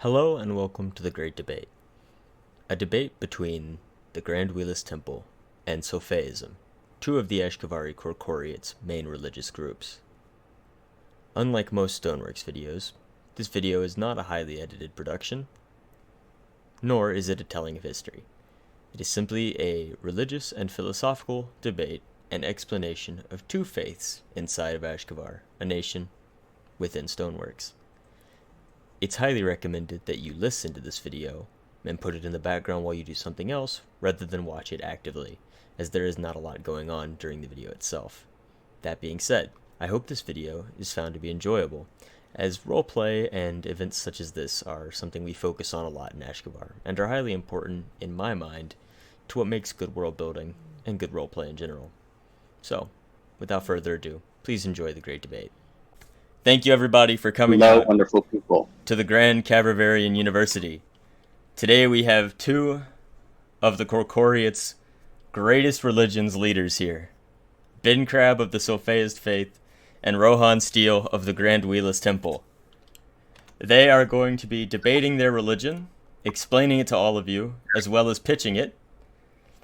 Hello and welcome to the Great Debate, a debate between the Grand Wheelist Temple and Sophism, two of the Ashkavari Korkoriot's main religious groups. Unlike most Stoneworks videos, this video is not a highly edited production, nor is it a telling of history. It is simply a religious and philosophical debate and explanation of two faiths inside of Ashkavar, a nation within Stoneworks. It's highly recommended that you listen to this video and put it in the background while you do something else rather than watch it actively, as there is not a lot going on during the video itself. That being said, I hope this video is found to be enjoyable, as roleplay and events such as this are something we focus on a lot in Ashkavar, and are highly important, in my mind, to what makes good world building and good roleplay in general. So, without further ado, please enjoy the great debate. Thank you everybody for coming out wonderful people to the Grand Cavravarian University. Today we have two of the Korkoriot's greatest religions leaders here. Ben Crab of the Sophaist Faith and Rohan Steele of the Grand Wheelist Temple. They are going to be debating their religion, explaining it to all of you, as well as pitching it,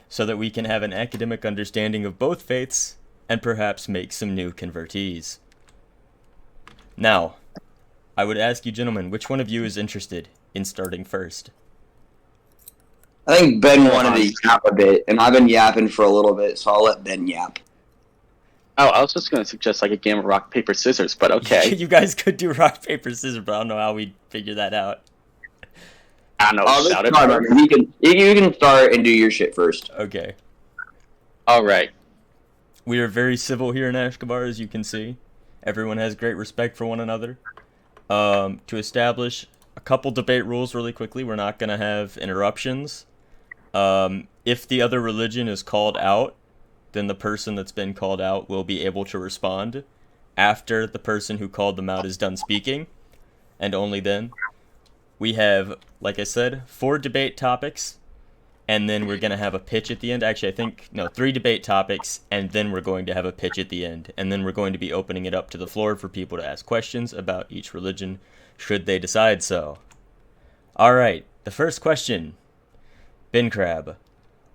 so that we can have an academic understanding of both faiths and perhaps make some new convertees. Now, I would ask you gentlemen, which one of you is interested in starting first? I think Ben wanted to yap a bit, and I've been yapping for a little bit, so I'll let Ben yap. Oh, I was just going to suggest like a game of rock, paper, scissors, but okay. You guys could do rock, paper, scissors, but I don't know how we'd figure that out. I don't know, shout it. You can start and do your shit first. Okay. Alright. We are very civil here in Ashkavar, as you can see. Everyone has great respect for one another. To establish a couple debate rules really quickly, we're not going to have interruptions. If the other religion is called out, then the person that's been called out will be able to respond after the person who called them out is done speaking, and only then. We have, like I said, 4 debate topics, and then we're going to have a pitch at the end. Actually, 3 debate topics, and then we're going to have a pitch at the end. And then we're going to be opening it up to the floor for people to ask questions about each religion, should they decide so. Alright, the first question. Ben Crab,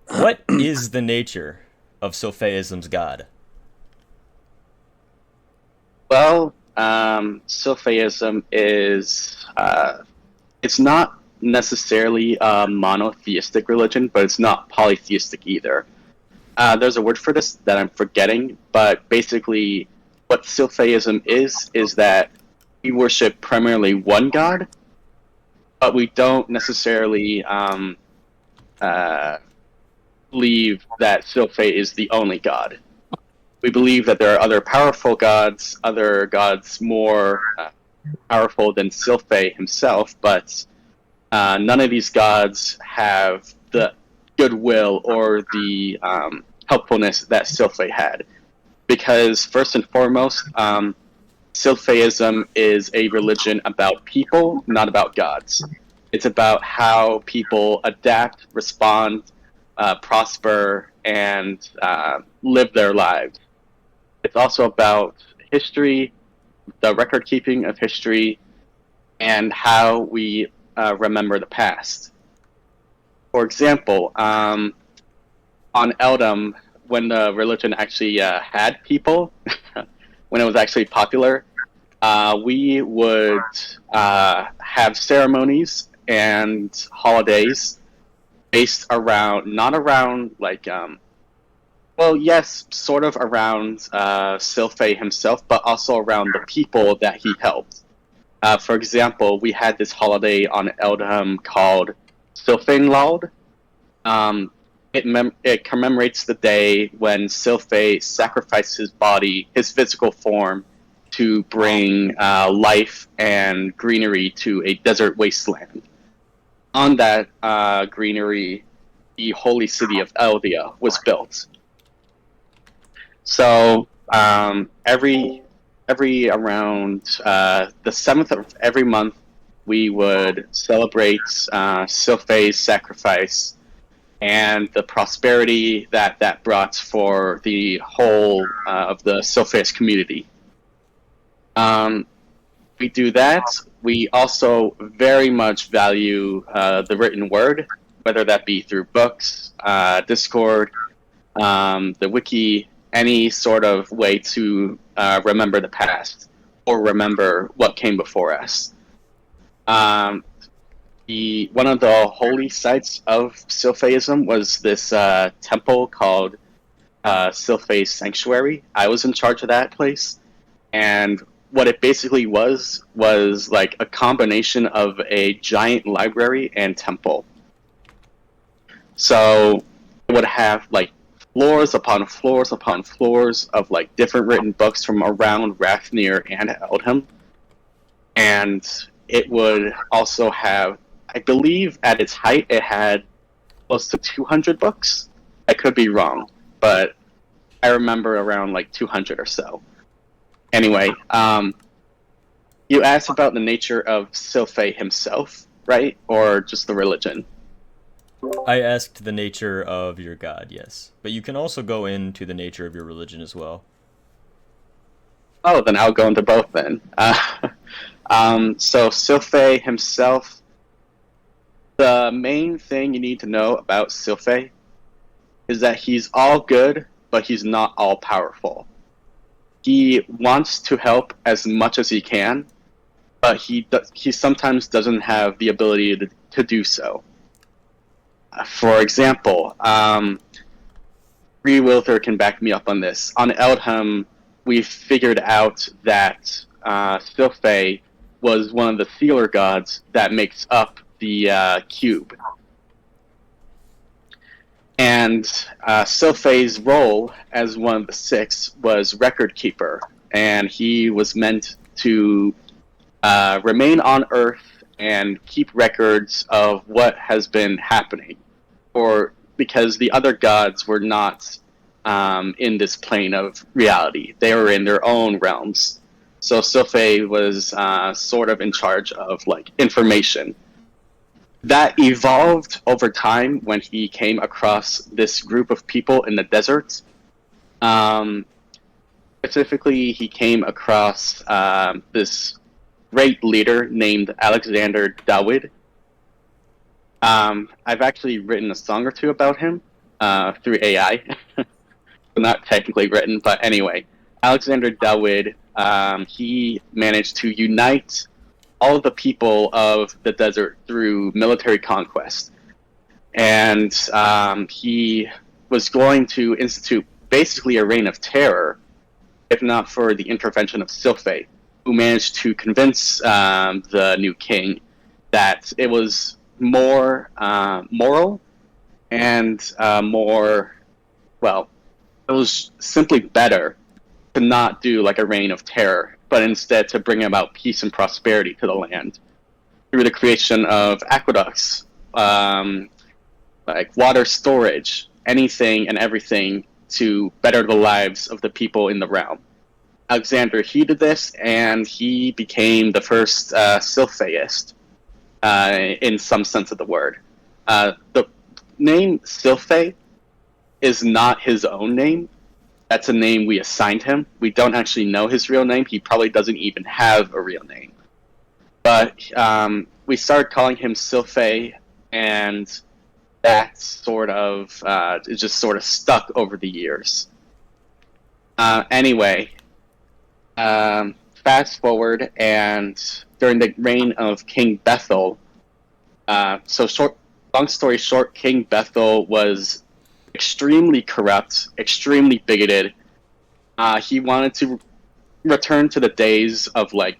what is the nature of Sophism's god? Well, Sophism is, it's not necessarily a monotheistic religion, but it's not polytheistic either. There's a word for this that I'm forgetting, but basically what Sophism is that we worship primarily one god, but we don't necessarily believe that Sophe is the only god. We believe that there are other powerful gods, other gods more powerful than Sophe himself, but none of these gods have the goodwill or the helpfulness that Sophe had. Because, first and foremost, Sophism is a religion about people, not about gods. It's about how people adapt, respond, prosper, and live their lives. It's also about history, the record-keeping of history, and how we remember the past. For example, on Eldom, when the religion actually had people, when it was actually popular, we would have ceremonies and holidays based around, not around like, well, yes, sort of around Sophe himself, but also around the people that he helped. For example, we had this holiday on Eldham called Silfenlaud. It commemorates the day when Sophe sacrificed his body, his physical form, to bring life and greenery to a desert wasteland. On that greenery, the holy city of Eldia was built. So every around the 7th of every month, we would celebrate Sophe's sacrifice and the prosperity that brought for the whole of the Sopheist community. We do that. we also very much value the written word, whether that be through books, Discord, the wiki, any sort of way to remember the past or remember what came before us. One of the holy sites of Silphaism was this temple called Silphae Sanctuary. I was in charge of that place, and what it basically was like a combination of a giant library and temple. So it would have like floors upon floors upon floors of like different written books from around Rathnir and Eldham. And it would also have, I believe at its height, it had close to 200 books. I could be wrong, but I remember around like 200 or so. Anyway, you asked about the nature of Silphae himself, right? Or just the religion? I asked the nature of your god, yes. But you can also go into the nature of your religion as well. Oh, then I'll go into both then. So Silphae himself, the main thing you need to know about Silphae is that he's all good, but he's not all powerful. He wants to help as much as he can, but he sometimes doesn't have the ability to do so. For example, Bree Wilther can back me up on this. On Eldham, we figured out that Silphae was one of the sealer gods that makes up the cube. And Silphae's role as one of the six was record keeper, and he was meant to remain on Earth and keep records of what has been happening, or because the other gods were not in this plane of reality. They were in their own realms. So Silphae was sort of in charge of like information. That evolved over time when he came across this group of people in the desert. Specifically, he came across this great leader named Alexander Dawid. I've actually written a song or two about him through AI. Not technically written, but anyway. Alexander Dawid, he managed to unite all of the people of the desert through military conquest. And he was going to institute basically a reign of terror, if not for the intervention of Silphae, who managed to convince the new king that it was more moral and more, well, it was simply better to not do like a reign of terror, but instead to bring about peace and prosperity to the land through the creation of aqueducts, like water storage, anything and everything to better the lives of the people in the realm. Alexander heeded this, and he became the first Silphaeist, in some sense of the word. The name Silphae is not his own name. That's a name we assigned him. We don't actually know his real name. He probably doesn't even have a real name. But we started calling him Silphae, and that sort of it just sort of stuck over the years. Anyway, fast forward, and during the reign of King Bethel, long story short, King Bethel was extremely corrupt, extremely bigoted. He wanted to return to the days of like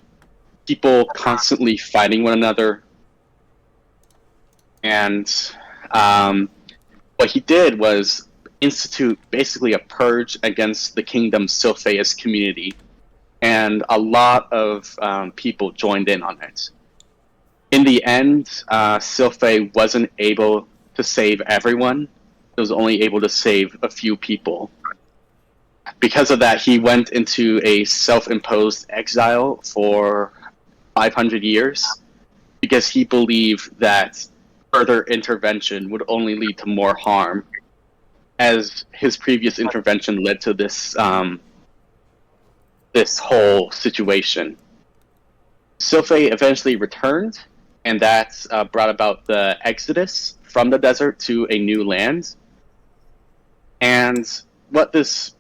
people constantly fighting one another, and what he did was institute basically a purge against the kingdom's Silphaeist community, and a lot of people joined in on it. In the end, Silphae wasn't able to save everyone. He was only able to save a few people. Because of that, he went into a self-imposed exile for 500 years, because he believed that further intervention would only lead to more harm, as his previous intervention led to this this whole situation. Silphe eventually returned, and that brought about the exodus from the desert to a new land. And what this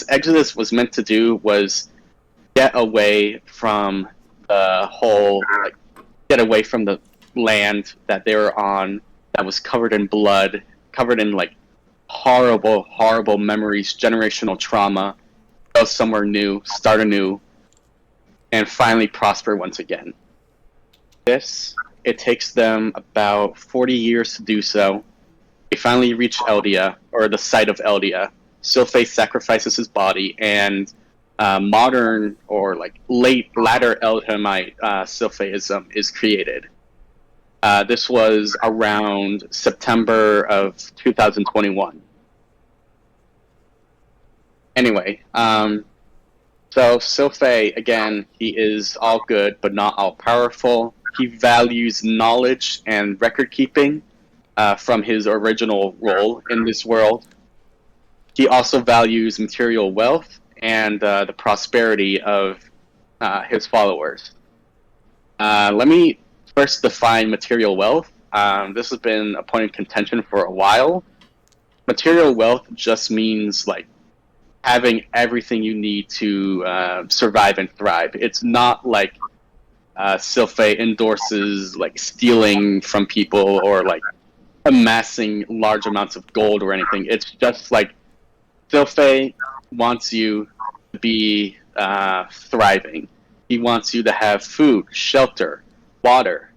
exodus was meant to do was get away from the whole, get away from the land that they were on, that was covered in blood, covered in horrible memories, generational trauma, go somewhere new, start anew, and finally prosper once again. It takes them about 40 years to do so. They finally reach Eldia, or the site of Eldia. Silphe sacrifices his body, and modern or latter Eldhamite Silpheism is created. This was around September of 2021. Anyway, so Silphe, again, he is all good, but not all powerful. He values knowledge and record keeping from his original role in this world. He also values material wealth and the prosperity of his followers. Let me first define material wealth. This has been a point of contention for a while. Material wealth just means having everything you need to survive and thrive. It's not like Silphe endorses stealing from people or amassing large amounts of gold or anything. It's just Silphe wants you to be thriving. He wants you to have food, shelter, water.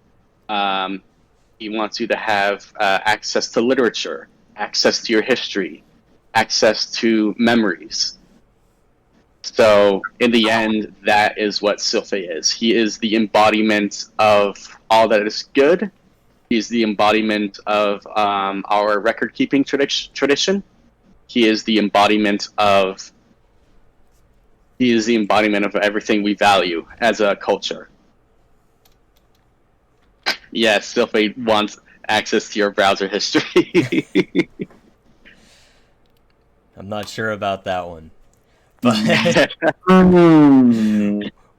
He wants you to have access to literature, access to your history, access to memories. So in the end, that is what Silphe is. He is the embodiment of all that is good. He's the embodiment of our record-keeping tradition. He is the embodiment of everything we value as a culture. Yes, Silphe wants access to your browser history. I'm not sure about that one. But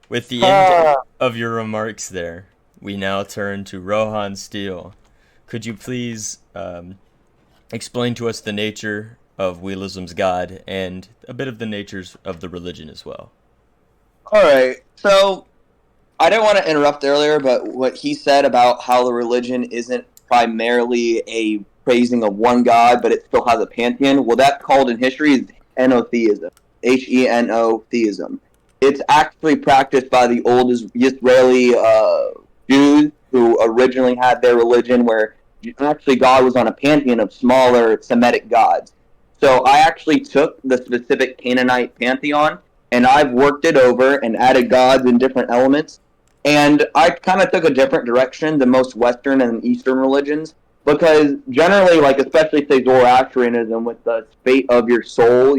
with the end of your remarks there, we now turn to Rohan Steele. Could you please explain to us the nature of Wheelism's god and a bit of the natures of the religion as well? Alright, so I didn't want to interrupt earlier, but what he said about how the religion isn't primarily a praising of one god, but it still has a pantheon, well, that's called in history is henotheism. Heno theism. It's actually practiced by the old Israeli Jews who originally had their religion where actually God was on a pantheon of smaller Semitic gods. So I actually took the specific Canaanite pantheon and I've worked it over and added gods in different elements. And I kind of took a different direction than most Western and Eastern religions because generally, especially say Zoroastrianism with the fate of your soul,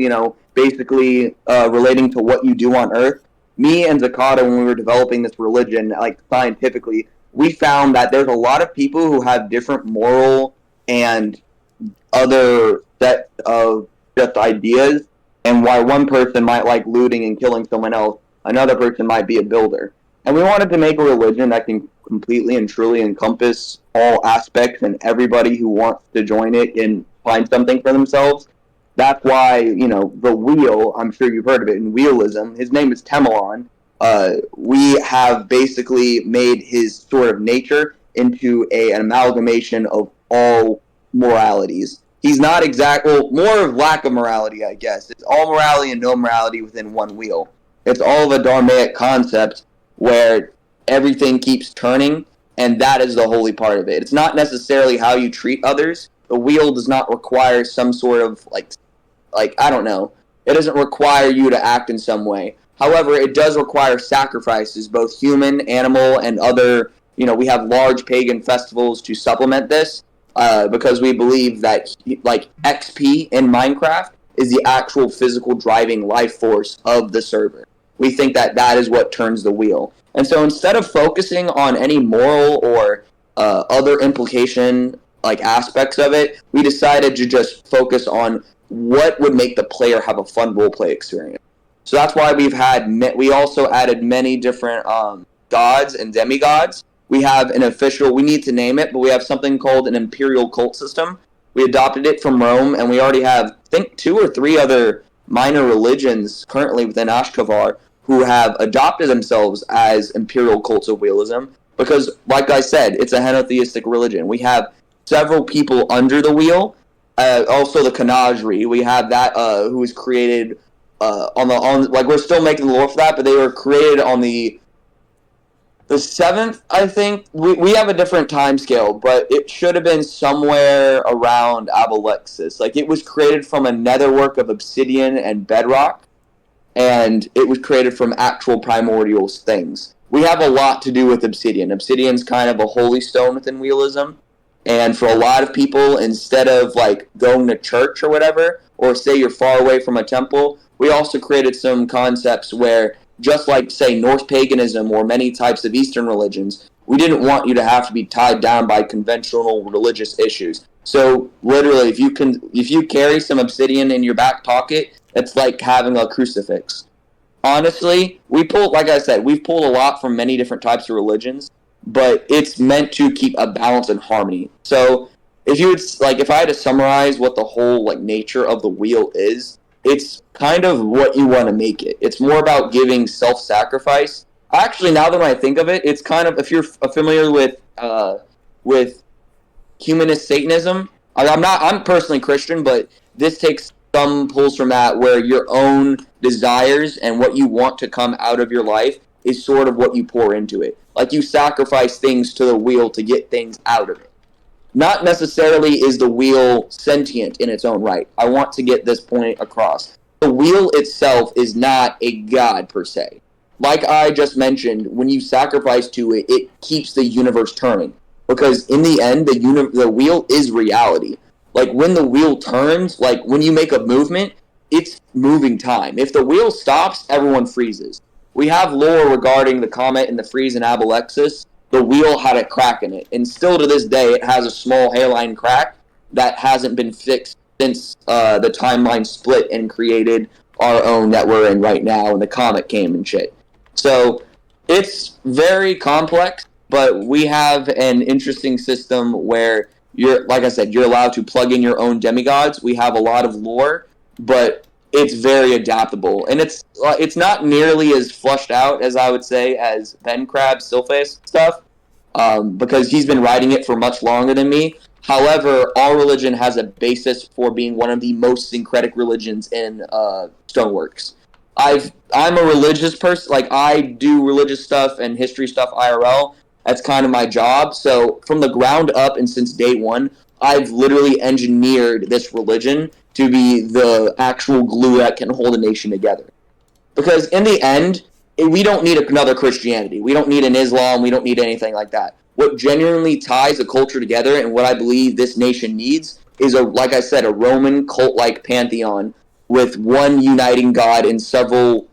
basically relating to what you do on Earth. Me and Zakata, when we were developing this religion, scientifically, we found that there's a lot of people who have different moral and other set of just ideas, and why one person might like looting and killing someone else, another person might be a builder. And we wanted to make a religion that can completely and truly encompass all aspects, and everybody who wants to join it and find something for themselves. That's why, the wheel, I'm sure you've heard of it, in Wheelism, his name is Temelon. We have basically made his sort of nature into an amalgamation of all moralities. He's not more of lack of morality, I guess. It's all morality and no morality within one wheel. It's all of a Dharmaic concept where everything keeps turning, and that is the holy part of it. It's not necessarily how you treat others. The wheel does not require some sort of, I don't know. It doesn't require you to act in some way. However, it does require sacrifices, both human, animal, and other. We have large pagan festivals to supplement this because we believe that, XP in Minecraft is the actual physical driving life force of the server. We think that that is what turns the wheel. And so instead of focusing on any moral or other implication, aspects of it, we decided to just focus on what would make the player have a fun roleplay experience. So that's why we also added many different gods and demigods. We have an official, we need to name it, but we have something called an imperial cult system. We adopted it from Rome, and we already have, I think, 2 or 3 other minor religions currently within Ashkavar who have adopted themselves as imperial cults of wheelism because, like I said, it's a henotheistic religion. We have several people under the wheel. Also, the Kanajri. We have that who was created we're still making the lore for that, but they were created on the 7th, I think. We have a different time scale, but it should have been somewhere around Abolexis. Like, it was created from a netherwork of obsidian and bedrock, and it was created from actual primordial things. We have a lot to do with obsidian. Obsidian's kind of a holy stone within wheelism, and for a lot of people, instead of, like, going to church or whatever, or say you're far away from a temple, we also created some concepts where, just like, say, Norse paganism or many types of Eastern religions, we didn't want you to have to be tied down by conventional religious issues. So, literally, if you carry some obsidian in your back pocket, it's like having a crucifix. Honestly, we've pulled a lot from many different types of religions, but it's meant to keep a balance and harmony. So, if I had to summarize what the whole, like, nature of the wheel is, it's kind of what you want to make it. It's more about giving self-sacrifice. Actually, now that I think of it, it's kind of, if you're familiar with humanist Satanism, I'm personally Christian, but this takes some pulls from that, where your own desires and what you want to come out of your life is sort of what you pour into it. Like, you sacrifice things to the wheel to get things out of it. Not necessarily is the wheel sentient in its own right. I want to get this point across. The wheel itself is not a god per se. Like I just mentioned, when you sacrifice to it, it keeps the universe turning. Because in the end, the wheel is reality. Like, when the wheel turns, like, when you make a movement, it's moving time. If the wheel stops, everyone freezes. We have lore regarding the comet and the freeze in Abolexis. The wheel had a crack in it, and still to this day, it has a small hairline crack that hasn't been fixed since the timeline split and created our own that we're in right now, and the comet came and shit. So, it's very complex, but we have an interesting system where like I said, you're allowed to plug in your own demigods. We have a lot of lore, but it's very adaptable, and it's not nearly as flushed out as I would say as Ben Crab's Sylphase stuff, because he's been writing it for much longer than me. However, our religion has a basis for being one of the most syncretic religions in Stoneworks. I'm a religious person. Like, I do religious stuff and history stuff IRL. That's kind of my job. So from the ground up and since day one, I've literally engineered this religion to be the actual glue that can hold a nation together. Because in the end, we don't need another Christianity. We don't need an Islam. We don't need anything like that. What genuinely ties a culture together, and what I believe this nation needs, is, like I said, a Roman cult-like pantheon with one uniting god and several,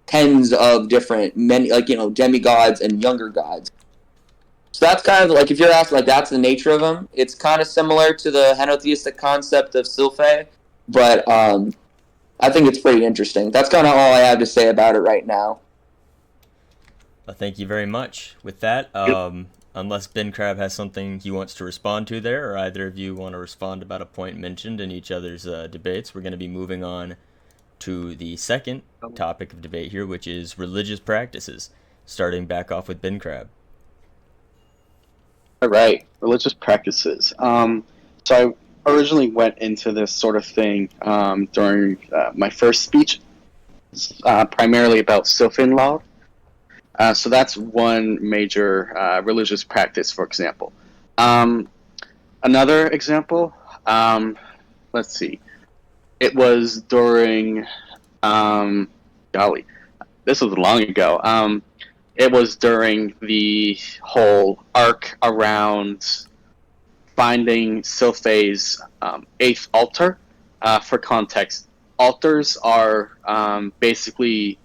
tens of different, demigods and younger gods. So that's kind of, like, if you're asking, that's the nature of them. It's kind of similar to the henotheistic concept of Sylphe, but I think it's pretty interesting. That's kind of all I have to say about it right now. Well, thank you very much. With that, unless Ben Crab has something he wants to respond to there, or either of you want to respond about a point mentioned in each other's debates, we're going to be moving on to the second topic of debate here, which is religious practices, starting back off with Ben Crab. All right, religious practices. So I originally went into this sort of thing during my first speech, primarily about Sylphin law. So that's one major religious practice, for example. Another example, let's see. It was during, this was long ago. It was during the whole arc around finding Sylphe's 8th altar. For context, altars are basically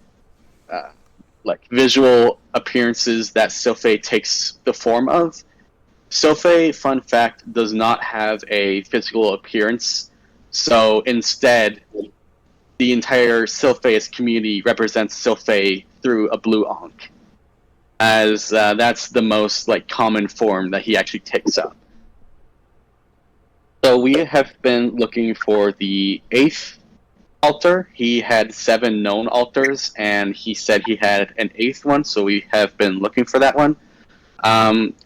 like visual appearances that Sylphe takes the form of. Sylphe, fun fact, does not have a physical appearance, so instead, the entire Sylpheist community represents Sylphe through a blue ankh. as that's the most like common form that he actually takes up. So we have been looking for the 8th altar. He had 7 known altars, and he said he had an 8th one, so we have been looking for that one.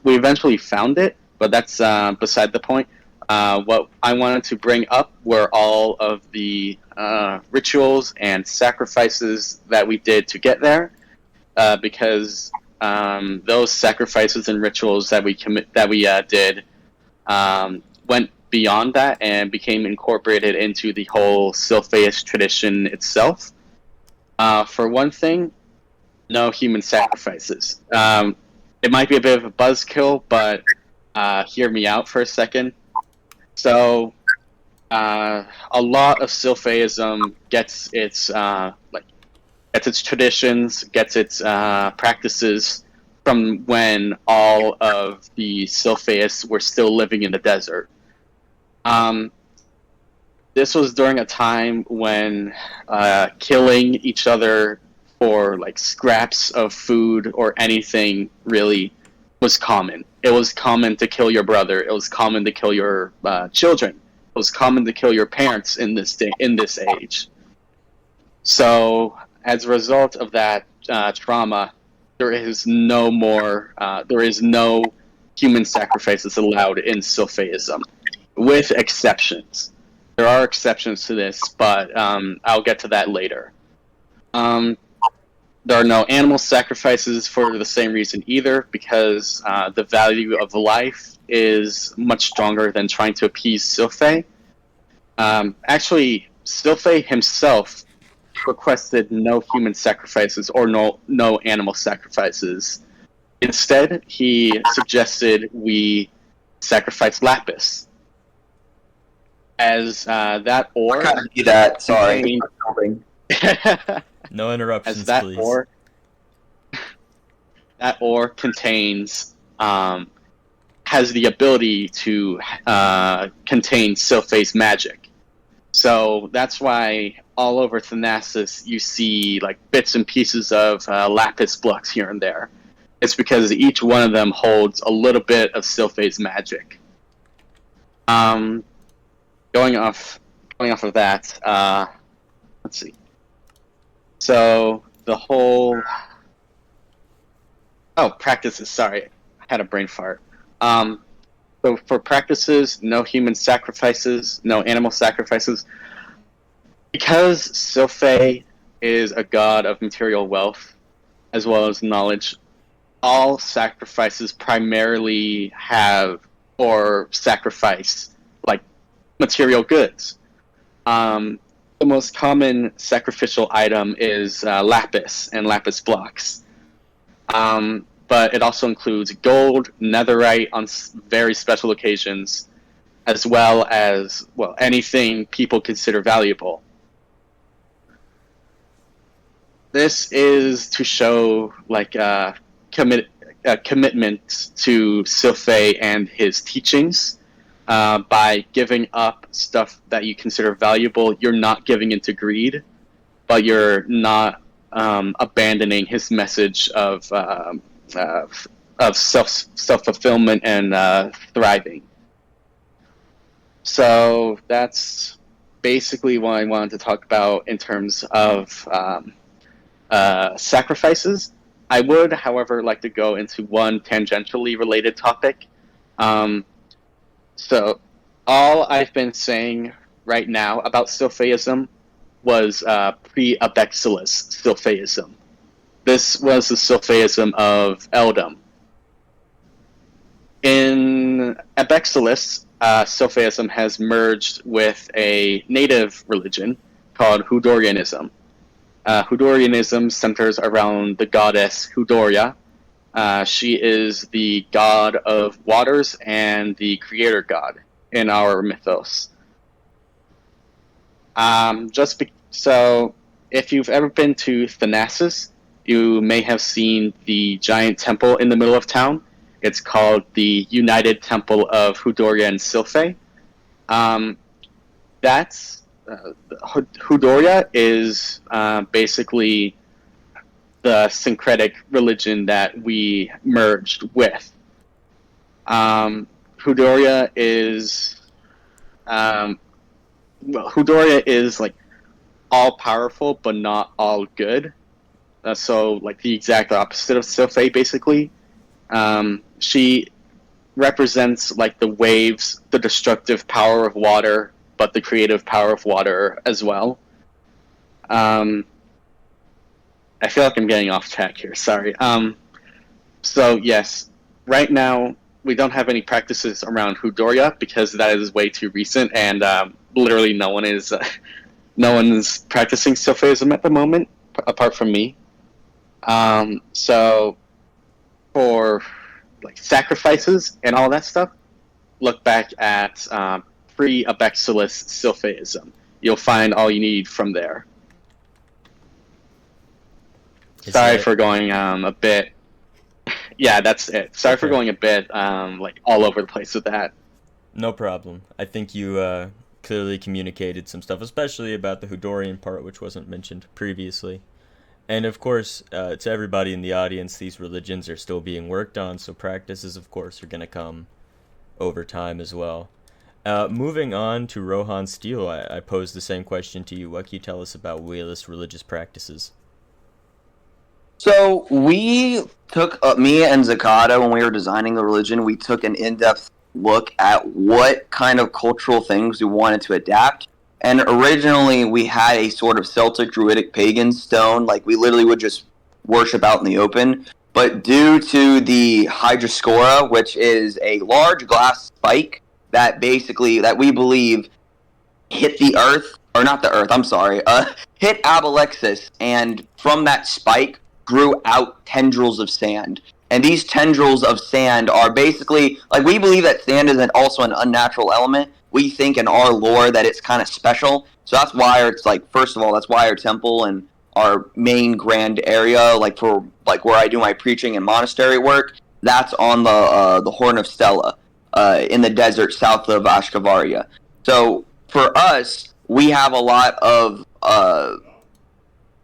We eventually found it, but that's beside the point. What I wanted to bring up were all of the rituals and sacrifices that we did to get there, because those sacrifices and rituals that we did went beyond that and became incorporated into the whole Sylpheus tradition itself. For one thing, no human sacrifices. It might be a bit of a buzzkill, but hear me out for a second. So, a lot of Sylpheism gets its traditions, gets its practices from when all of the Sylpheus were still living in the desert. This was during a time when killing each other for like scraps of food or anything really was common. It was common to kill your brother. It was common to kill your children. It was common to kill your parents in this age. So as a result of that trauma, there is no more. There is no human sacrifices allowed in Sylpheism, with exceptions. There are exceptions to this, but I'll get to that later. There are no animal sacrifices for the same reason either, because the value of life is much stronger than trying to appease Sylphe. Actually, Sylphe himself requested no human sacrifices or no animal sacrifices. Instead, he suggested we sacrifice lapis. As that ore... I kind of see that, sorry. No interruptions, as that please. That ore contains... has the ability to contain Sylphe's magic. So that's why all over Thanasis you see like bits and pieces of lapis blocks here and there. It's because each one of them holds a little bit of Sylphe's magic. Going off of that, let's see. So the whole practices. Sorry, I had a brain fart. So for practices, no human sacrifices, no animal sacrifices. Because Sylphe is a god of material wealth, as well as knowledge, all sacrifices primarily have or sacrifice like material goods. The most common sacrificial item is lapis and lapis blocks. But it also includes gold, netherite on very special occasions, as well as, anything people consider valuable. This is to show, like, commitment to Sylphe and his teachings. By giving up stuff that you consider valuable, you're not giving into greed, but you're not abandoning his message of self-fulfillment and thriving. So that's basically what I wanted to talk about in terms of sacrifices. I would, however, like to go into one tangentially related topic. So all I've been saying right now about Sylpheism was pre-Abexilus Sylpheism. This was the Sylpheism of Eldom. In Abexilus, Sylpheism has merged with a native religion called Hudorianism. Hudorianism centers around the goddess Hudoria. She is the god of waters and the creator god in our mythos. So, if you've ever been to Thanasis, you may have seen the giant temple in the middle of town. It's called the United Temple of Hudoria and Sylphe. Hudoria is basically the syncretic religion that we merged with. Hudoria is Hudoria is like all powerful but not all good. So like the exact opposite of Sylphe, basically. She represents like the waves, the destructive power of water, but the creative power of water as well. I feel like I'm getting off track here. Sorry. So yes, right now we don't have any practices around Hudoria because that is way too recent, and literally no one is practicing Sylphism at the moment, apart from me. So for like sacrifices and all that stuff, look back at pre-Abexilis Sylphism. You'll find all you need from there. Sorry for going a bit. Yeah, that's it. Sorry for going a bit like all over the place with that. No problem. I think you clearly communicated some stuff, especially about the Hudorian part, which wasn't mentioned previously. And of course, to everybody in the audience, these religions are still being worked on, so practices, of course, are going to come over time as well. Moving on to Rohan Steele, I posed the same question to you. What can you tell us about Wheelist religious practices? So we took, me and Zakata, when we were designing the religion, we took an in-depth look at what kind of cultural things we wanted to adapt. And originally we had a sort of Celtic Druidic pagan stone, like we literally would just worship out in the open. But due to the Hydroscora, which is a large glass spike that basically, that we believe hit the earth, or not the earth, I'm sorry, hit Abalexis, and from that spike grew out tendrils of sand. And these tendrils of sand are basically, like, we believe that sand is also an unnatural element. We think in our lore that it's kind of special. So that's why it's like, first of all, that's why our temple and our main grand area, like for like where I do my preaching and monastery work, that's on the Horn of Stella, in the desert south of Ashkavaria. So for us, we have a lot of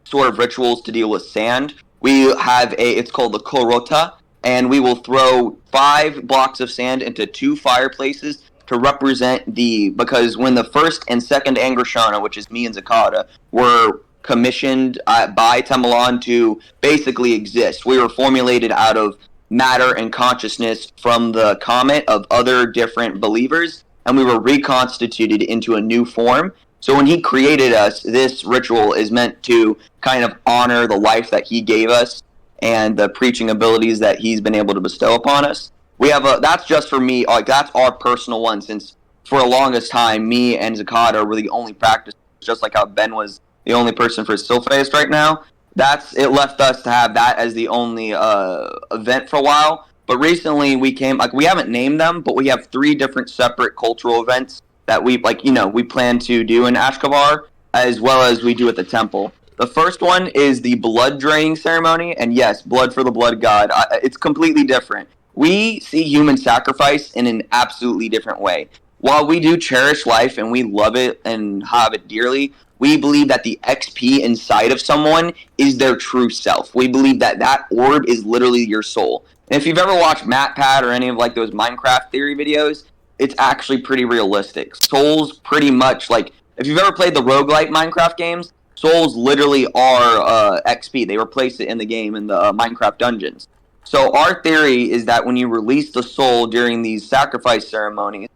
sort of rituals to deal with sand. We have it's called the Korota, and we will throw 5 blocks of sand into 2 fireplaces to represent because when the first and second Angrashana, which is me and Zakata, were commissioned by Temelan to basically exist, we were formulated out of matter and consciousness from the comet of other different believers, and we were reconstituted into a new form. So when he created us, this ritual is meant to kind of honor the life that he gave us and the preaching abilities that he's been able to bestow upon us. We have that's just for me, like that's our personal one, since for the longest time, me and Zakata were the only practice, just like how Ben was the only person for Sylphaist right now. It left us to have that as the only event for a while. But recently we haven't named them, but we have 3 different separate cultural events that we plan to do in Ashkavar, as well as we do at the temple. The first one is the blood draining ceremony, and yes, blood for the blood god. It's completely different. We see human sacrifice in an absolutely different way. While we do cherish life and we love it and have it dearly, we believe that the XP inside of someone is their true self. We believe that that orb is literally your soul. And if you've ever watched MatPat or any of like those Minecraft theory videos, it's actually pretty realistic. Souls pretty much, like, if you've ever played the roguelike Minecraft games, souls literally are XP. They replace it in the game in the Minecraft dungeons. So our theory is that when you release the soul during these sacrifice ceremonies,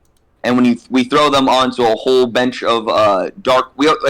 and when we throw them onto a whole bench of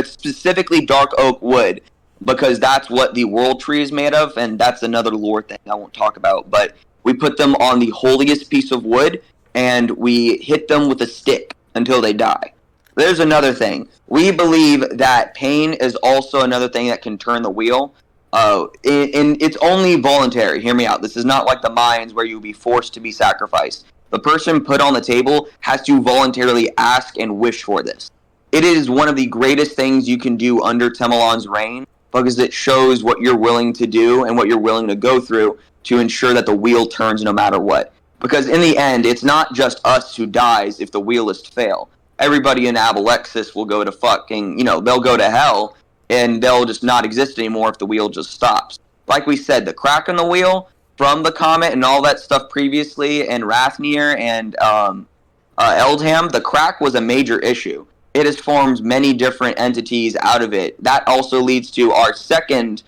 specifically dark oak wood, because that's what the world tree is made of, and that's another lore thing I won't talk about, but we put them on the holiest piece of wood, and we hit them with a stick until they die. There's another thing. We believe that pain is also another thing that can turn the wheel. It's only voluntary. Hear me out. This is not like the mines where you'll be forced to be sacrificed. The person put on the table has to voluntarily ask and wish for this. It is one of the greatest things you can do under Temelan's reign, because it shows what you're willing to do and what you're willing to go through to ensure that the wheel turns no matter what. Because in the end, it's not just us who dies if the wheelists fail. Everybody in Abalexis will go to they'll go to hell, and they'll just not exist anymore if the wheel just stops. like we said, the crack in the wheel from the comet and all that stuff previously, and Rathnir and Eldham, the crack was a major issue. It has formed many different entities out of it. That also leads to our second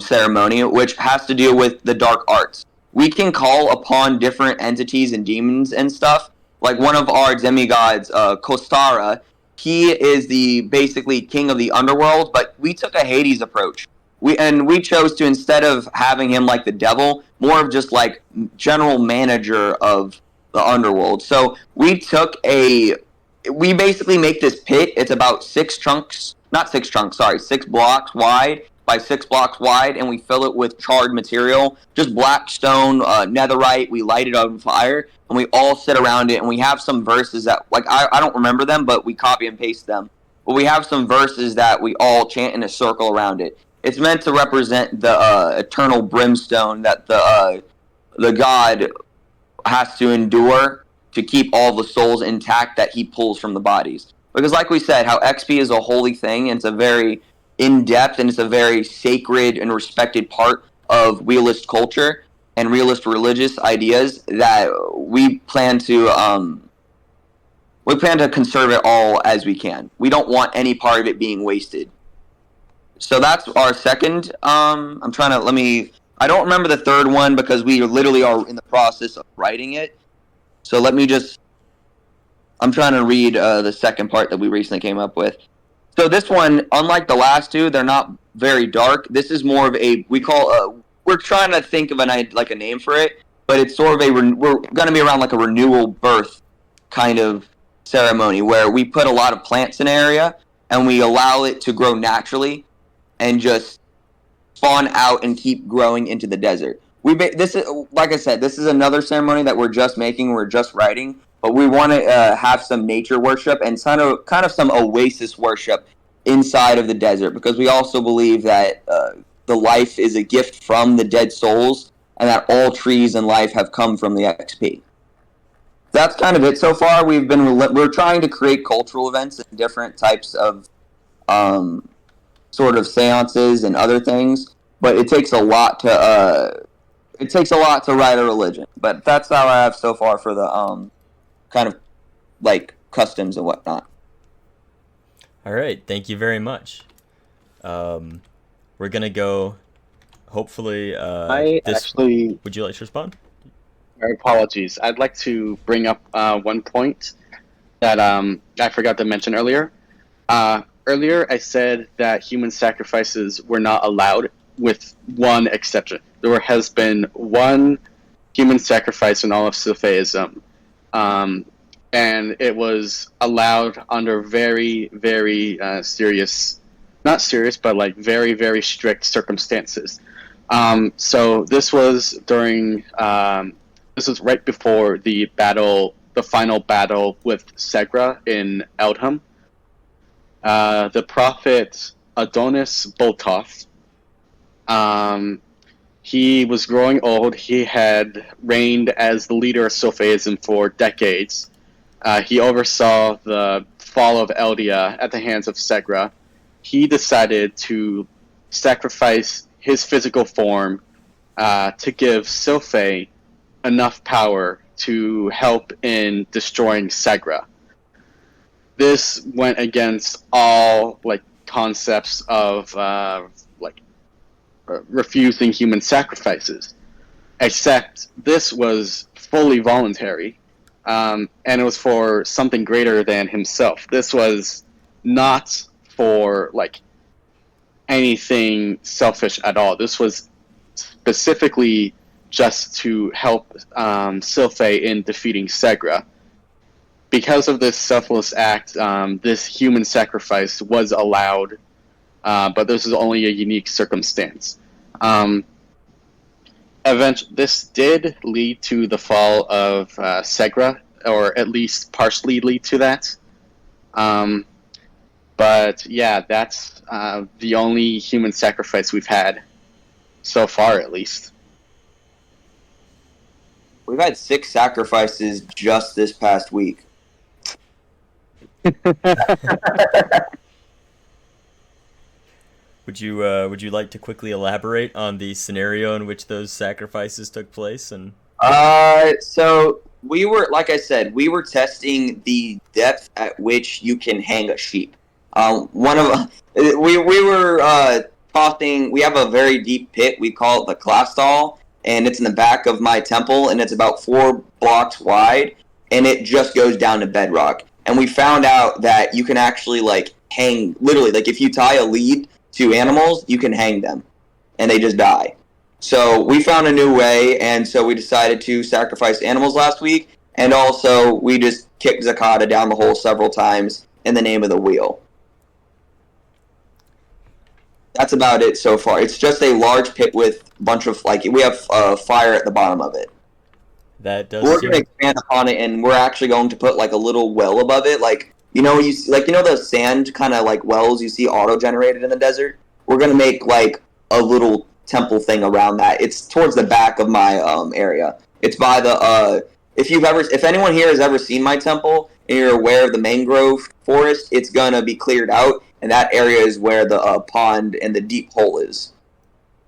ceremony, which has to do with the dark arts. We can call upon different entities and demons and stuff. Like one of our demigods, Kostara, he is the basically king of the underworld, but we took a Hades approach. We chose to, instead of having him like the devil, more of just like general manager of the underworld. So we basically make this pit. It's about 6 blocks wide by 6 blocks wide, and we fill it with charred material, just black stone, netherite. We light it on fire, and we all sit around it, and we have some verses that, like, I don't remember them, but we copy and paste them. But we have some verses that we all chant in a circle around it. It's meant to represent the eternal brimstone that the god has to endure to keep all the souls intact that he pulls from the bodies. Because like we said, how XP is a holy thing, and it's a very in-depth and it's a very sacred and respected part of realist culture and realist religious ideas that we plan to conserve it all as we can. We don't want any part of it being wasted. So that's our second. I don't remember the third one because we literally are in the process of writing it. So I'm trying to read the second part that we recently came up with. So this one, unlike the last two, they're not very dark. This is more of we're trying to think of a name for it, but it's sort of we're going to be around like a renewal birth kind of ceremony where we put a lot of plants in an area and we allow it to grow naturally and just spawn out and keep growing into the desert. This is, like I said, this is another ceremony that we're just making, we're just writing, but we want to have some nature worship and kind of some oasis worship inside of the desert, because we also believe that the life is a gift from the dead souls, and that all trees and life have come from the XP. That's kind of it so far. We're trying to create cultural events and different types of sort of seances and other things, but it takes a lot to write a religion. But that's how I have so far for the kind of like customs and whatnot. All right, thank you very much. We're gonna go. Hopefully, would you like to respond? My apologies. I'd like to bring up one point that I forgot to mention earlier. Earlier, I said that human sacrifices were not allowed, with one exception. There has been one human sacrifice in all of Silphaism, and it was allowed under very, very serious, not serious, but like very, very strict circumstances. So this was this was right before the final battle with Segra in Eldham. The prophet Adonis Boltoth, he was growing old. He had reigned as the leader of Silphaism for decades. He oversaw the fall of Eldia at the hands of Segra. He decided to sacrifice his physical form to give Silphae enough power to help in destroying Segra. This went against all concepts of refusing human sacrifices, except this was fully voluntary, and it was for something greater than himself. This was not for anything selfish at all. This was specifically just to help Silphae in defeating Segra. Because of this selfless act, this human sacrifice was allowed, but this is only a unique circumstance. This did lead to the fall of Segra, or at least partially lead to that. But yeah, that's the only human sacrifice we've had so far, at least. We've had 6 sacrifices just this past week. Would you like to quickly elaborate on the scenario in which those sacrifices took place? And So we were, like I said, we were testing the depth at which you can hang a sheep. One of we were talking. We have a very deep pit. We call it the class stall, and it's in the back of my temple, and it's about 4 blocks wide, and it just goes down to bedrock. And we found out that you can actually like hang, literally, like if you tie a lead to animals, you can hang them, and they just die. So we found a new way, and so we decided to sacrifice animals last week, and also we just kicked Zakata down the hole several times in the name of the wheel. That's about it so far. It's just a large pit with a bunch of, like, we have fire at the bottom of it. that does We're seem going to expand upon it, and we're actually going to put, like, a little well above it, like, those sand kind of, like, wells you see auto-generated in the desert? We're going to make, like, a little temple thing around that. It's towards the back of my area. It's by the if anyone here has ever seen my temple and you're aware of the mangrove forest, it's gonna be cleared out, and that area is where the pond and the deep hole is,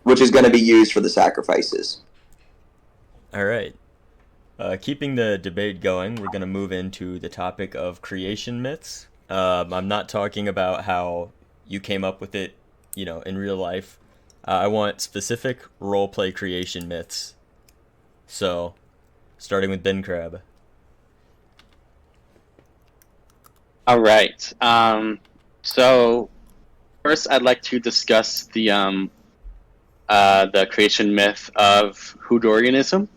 which is gonna be used for the sacrifices. all right. Keeping the debate going, we're gonna move into the topic of creation myths. I'm not talking about how you came up with it, in real life. I want specific roleplay creation myths. So, starting with Ben Crab. All right. So first, I'd like to discuss the creation myth of Houdorianism.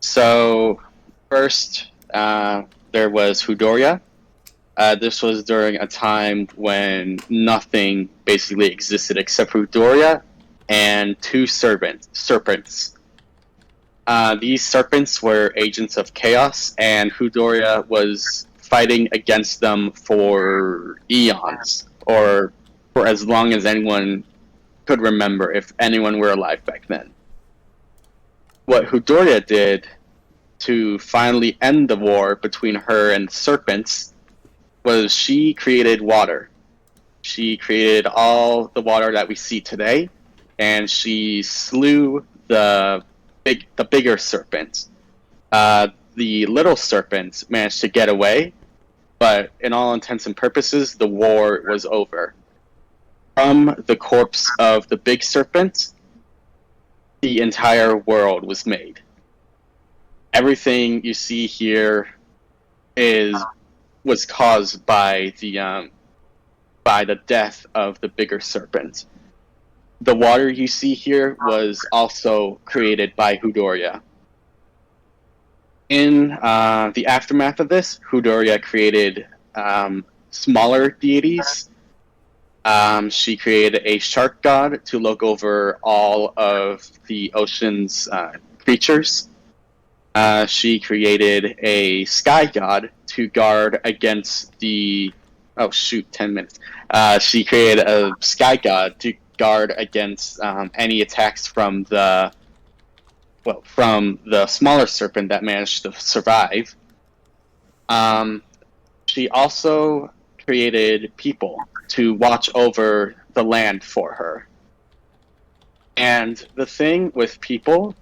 So first, there was Houdoria. This was during a time when nothing basically existed except Houdoria and 2 serpents. These serpents were agents of chaos, and Houdoria was fighting against them for eons, or for as long as anyone could remember, if anyone were alive back then. What Houdoria did to finally end the war between her and the serpents was she created water. She created all the water that we see today, and she slew the bigger serpent. The little serpent managed to get away, but in all intents and purposes, the war was over. From the corpse of the big serpent, the entire world was made. Everything you see here was caused by the death of the bigger serpent. The water you see here was also created by Houdoria. In the aftermath of this, Houdoria created smaller deities. She created a shark god to look over all of the ocean's creatures. She created a sky god to guard against the... Oh, shoot, 10 minutes. She created a sky god to guard against any attacks from the smaller serpent that managed to survive. She also created people to watch over the land for her. And the thing with people,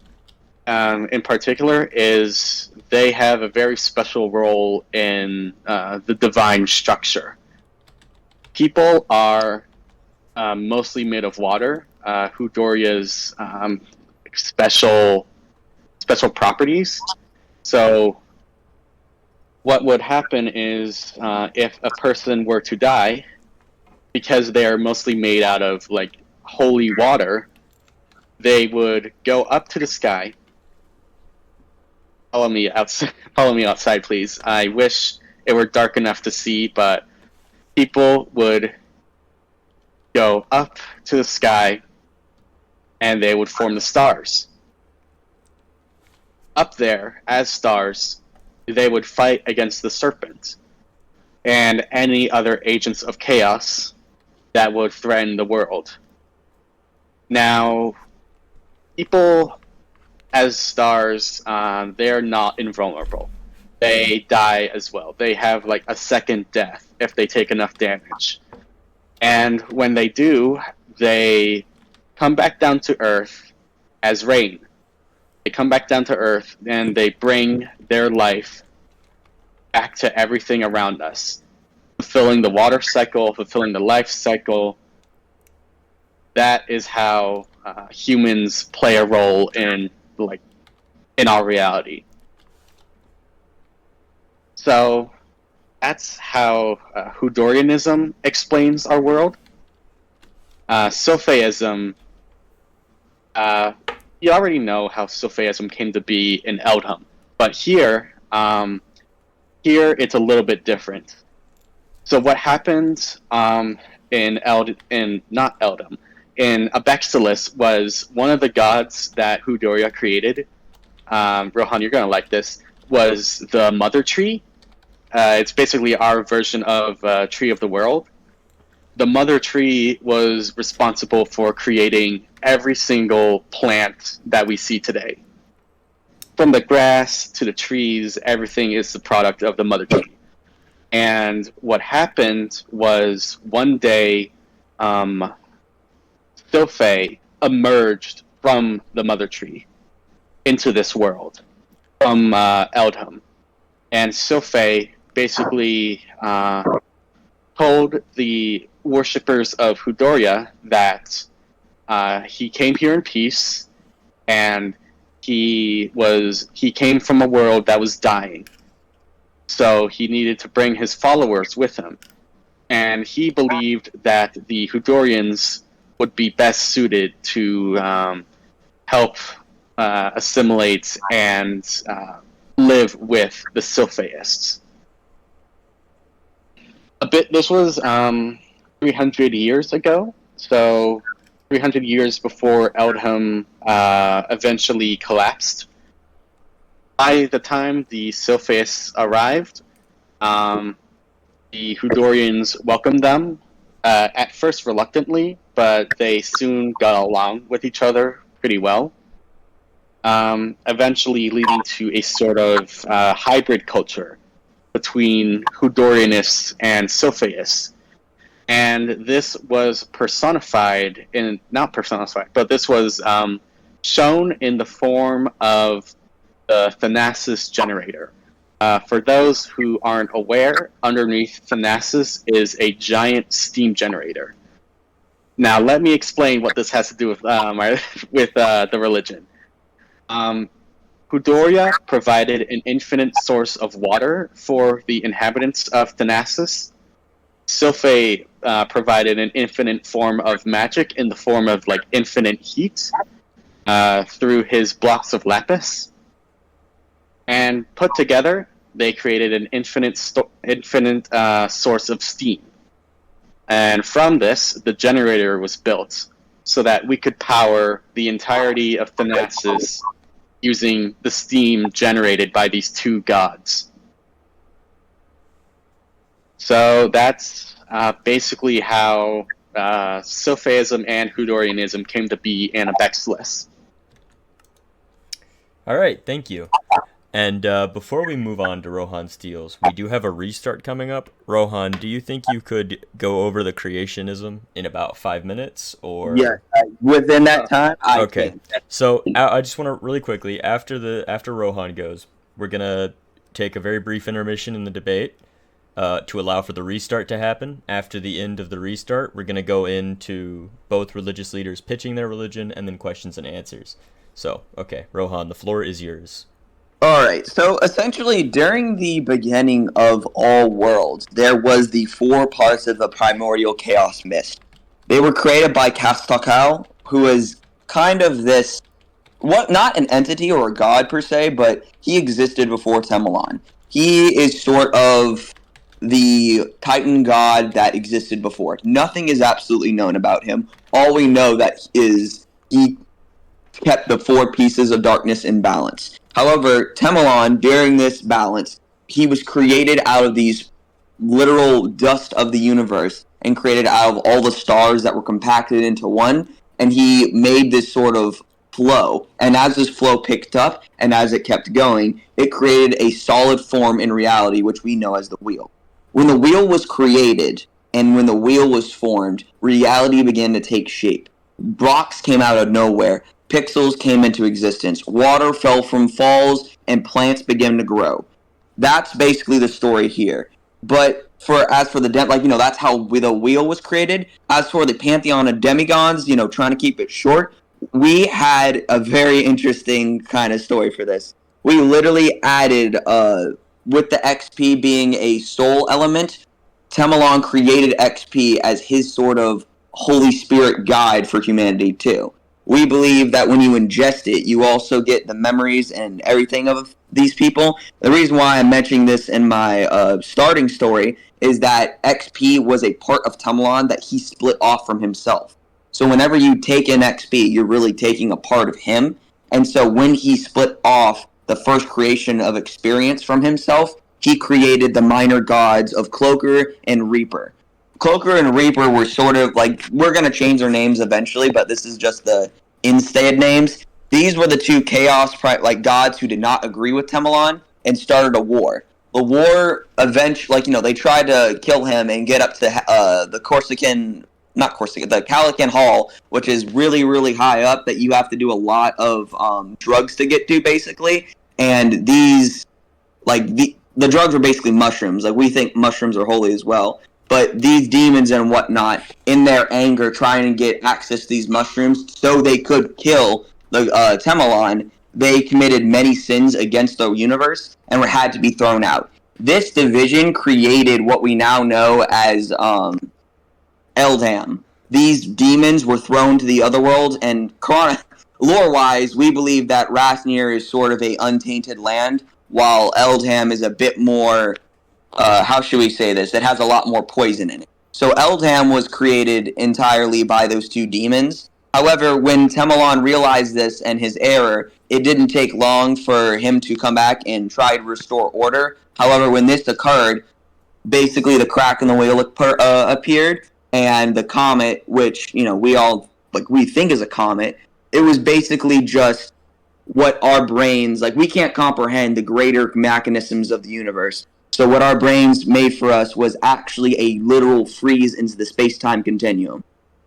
in particular, is they have a very special role in the divine structure. People are mostly made of water. Houdoria's special properties. So what would happen is if a person were to die, because they are mostly made out of like holy water, they would go up to the sky. Follow me outside, please. I wish it were dark enough to see, but people would go up to the sky and they would form the stars. Up there, as stars, they would fight against the serpent and any other agents of chaos that would threaten the world. Now, people as stars, they're not invulnerable. They die as well. They have like a second death if they take enough damage. And when they do, they come back down to Earth as rain. They come back down to Earth and they bring their life back to everything around us, fulfilling the water cycle, fulfilling the life cycle. That is how humans play a role in our reality. So that's how Hudorianism explains our world. Sophism, you already know how Sophism came to be in Eldham, but here it's a little bit different. So what happened in Abexilis was one of the gods that Hudoria created. Rohan, you're gonna like this. Was the Mother Tree. It's basically our version of Tree of the World. The Mother Tree was responsible for creating every single plant that we see today. From the grass to the trees, everything is the product of the Mother Tree. And what happened was one day, Sophe emerged from the Mother Tree into this world from Eldham. And Sophe basically told the worshippers of Hudoria that he came here in peace, and he came from a world that was dying. So he needed to bring his followers with him. And he believed that the Hudorians would be best suited to help assimilate and live with the Sylphaists. This was 300 years ago, so 300 years before Eldham eventually collapsed. By the time the Sylphaists arrived, the Hudorians welcomed them, at first reluctantly, but they soon got along with each other pretty well, eventually leading to a sort of hybrid culture between Hudorianists and Sylphaists. And this was this was shown in the form of the Thanasis generator. For those who aren't aware, underneath Thanasis is a giant steam generator. Now, let me explain what this has to do with the religion. Hudoria provided an infinite source of water for the inhabitants of Thanasis. Sylphe provided an infinite form of magic in the form of infinite heat through his blocks of lapis. And put together, they created an infinite source of steam. And from this, the generator was built so that we could power the entirety of Thanasis using the steam generated by these two gods. So that's basically how Sophism and Hudorianism came to be in Abexilis. All right, thank you. And before we move on to Rohan Steele's, we do have a restart coming up. Rohan, do you think you could go over the creationism in about 5 minutes? Or Yeah, within that time. Okay. So I just want to really quickly, after Rohan goes, we're gonna take a very brief intermission in the debate to allow for the restart to happen. After the end of the restart, we're gonna go into both religious leaders pitching their religion and then questions and answers. So, okay, Rohan, the floor is yours. Alright, so essentially during the beginning of all worlds, there was the 4 parts of the primordial chaos mist. They were created by Castakal, who is kind of this, not an entity or a god per se, but he existed before Temelan. He is sort of the Titan god that existed before. Nothing is absolutely known about him. All we know that is he kept the 4 pieces of darkness in balance. However, Temelan, during this balance, he was created out of these literal dust of the universe and created out of all the stars that were compacted into one, and he made this sort of flow. And as this flow picked up, and as it kept going, it created a solid form in reality, which we know as the wheel. When the wheel was created, and when the wheel was formed, reality began to take shape. Blocks came out of nowhere. Pixels came into existence. Water fell from falls, and plants began to grow. That's basically the story here. But as for the that's how the wheel was created. As for the pantheon of demigods, trying to keep it short, we had a very interesting kind of story for this. We literally added, with the XP being a soul element, Temelon created XP as his sort of Holy Spirit guide for humanity too. We believe that when you ingest it, you also get the memories and everything of these people. The reason why I'm mentioning this in my starting story is that XP was a part of Temelon that he split off from himself. So whenever you take in XP, you're really taking a part of him. And so when he split off the first creation of experience from himself, he created the minor gods of Cloaker and Reaper. Cloaker and Reaper were sort of we're going to change their names eventually, but this is just the instead names. These were the two chaos gods who did not agree with Temelon and started a war. The war eventually, they tried to kill him and get up to the the Calican Hall, which is really, really high up that you have to do a lot of drugs to get to, basically. And these, the drugs are basically mushrooms. We think mushrooms are holy as well. But these demons and whatnot, in their anger, trying to get access to these mushrooms so they could kill the Temelon, they committed many sins against the universe and had to be thrown out. This division created what we now know as Eldham. These demons were thrown to the other world, and lore-wise, we believe that Rasnir is sort of a untainted land, while Eldham is a bit more... how should we say this? It has a lot more poison in it. So Eldham was created entirely by those two demons. However, when Temelon realized this and his error, it didn't take long for him to come back and try to restore order. However, when this occurred, basically the crack in the wheel appeared, and the comet, which we think is a comet, it was basically just what our brains we can't comprehend the greater mechanisms of the universe. So what our brains made for us was actually a literal freeze into the space-time continuum.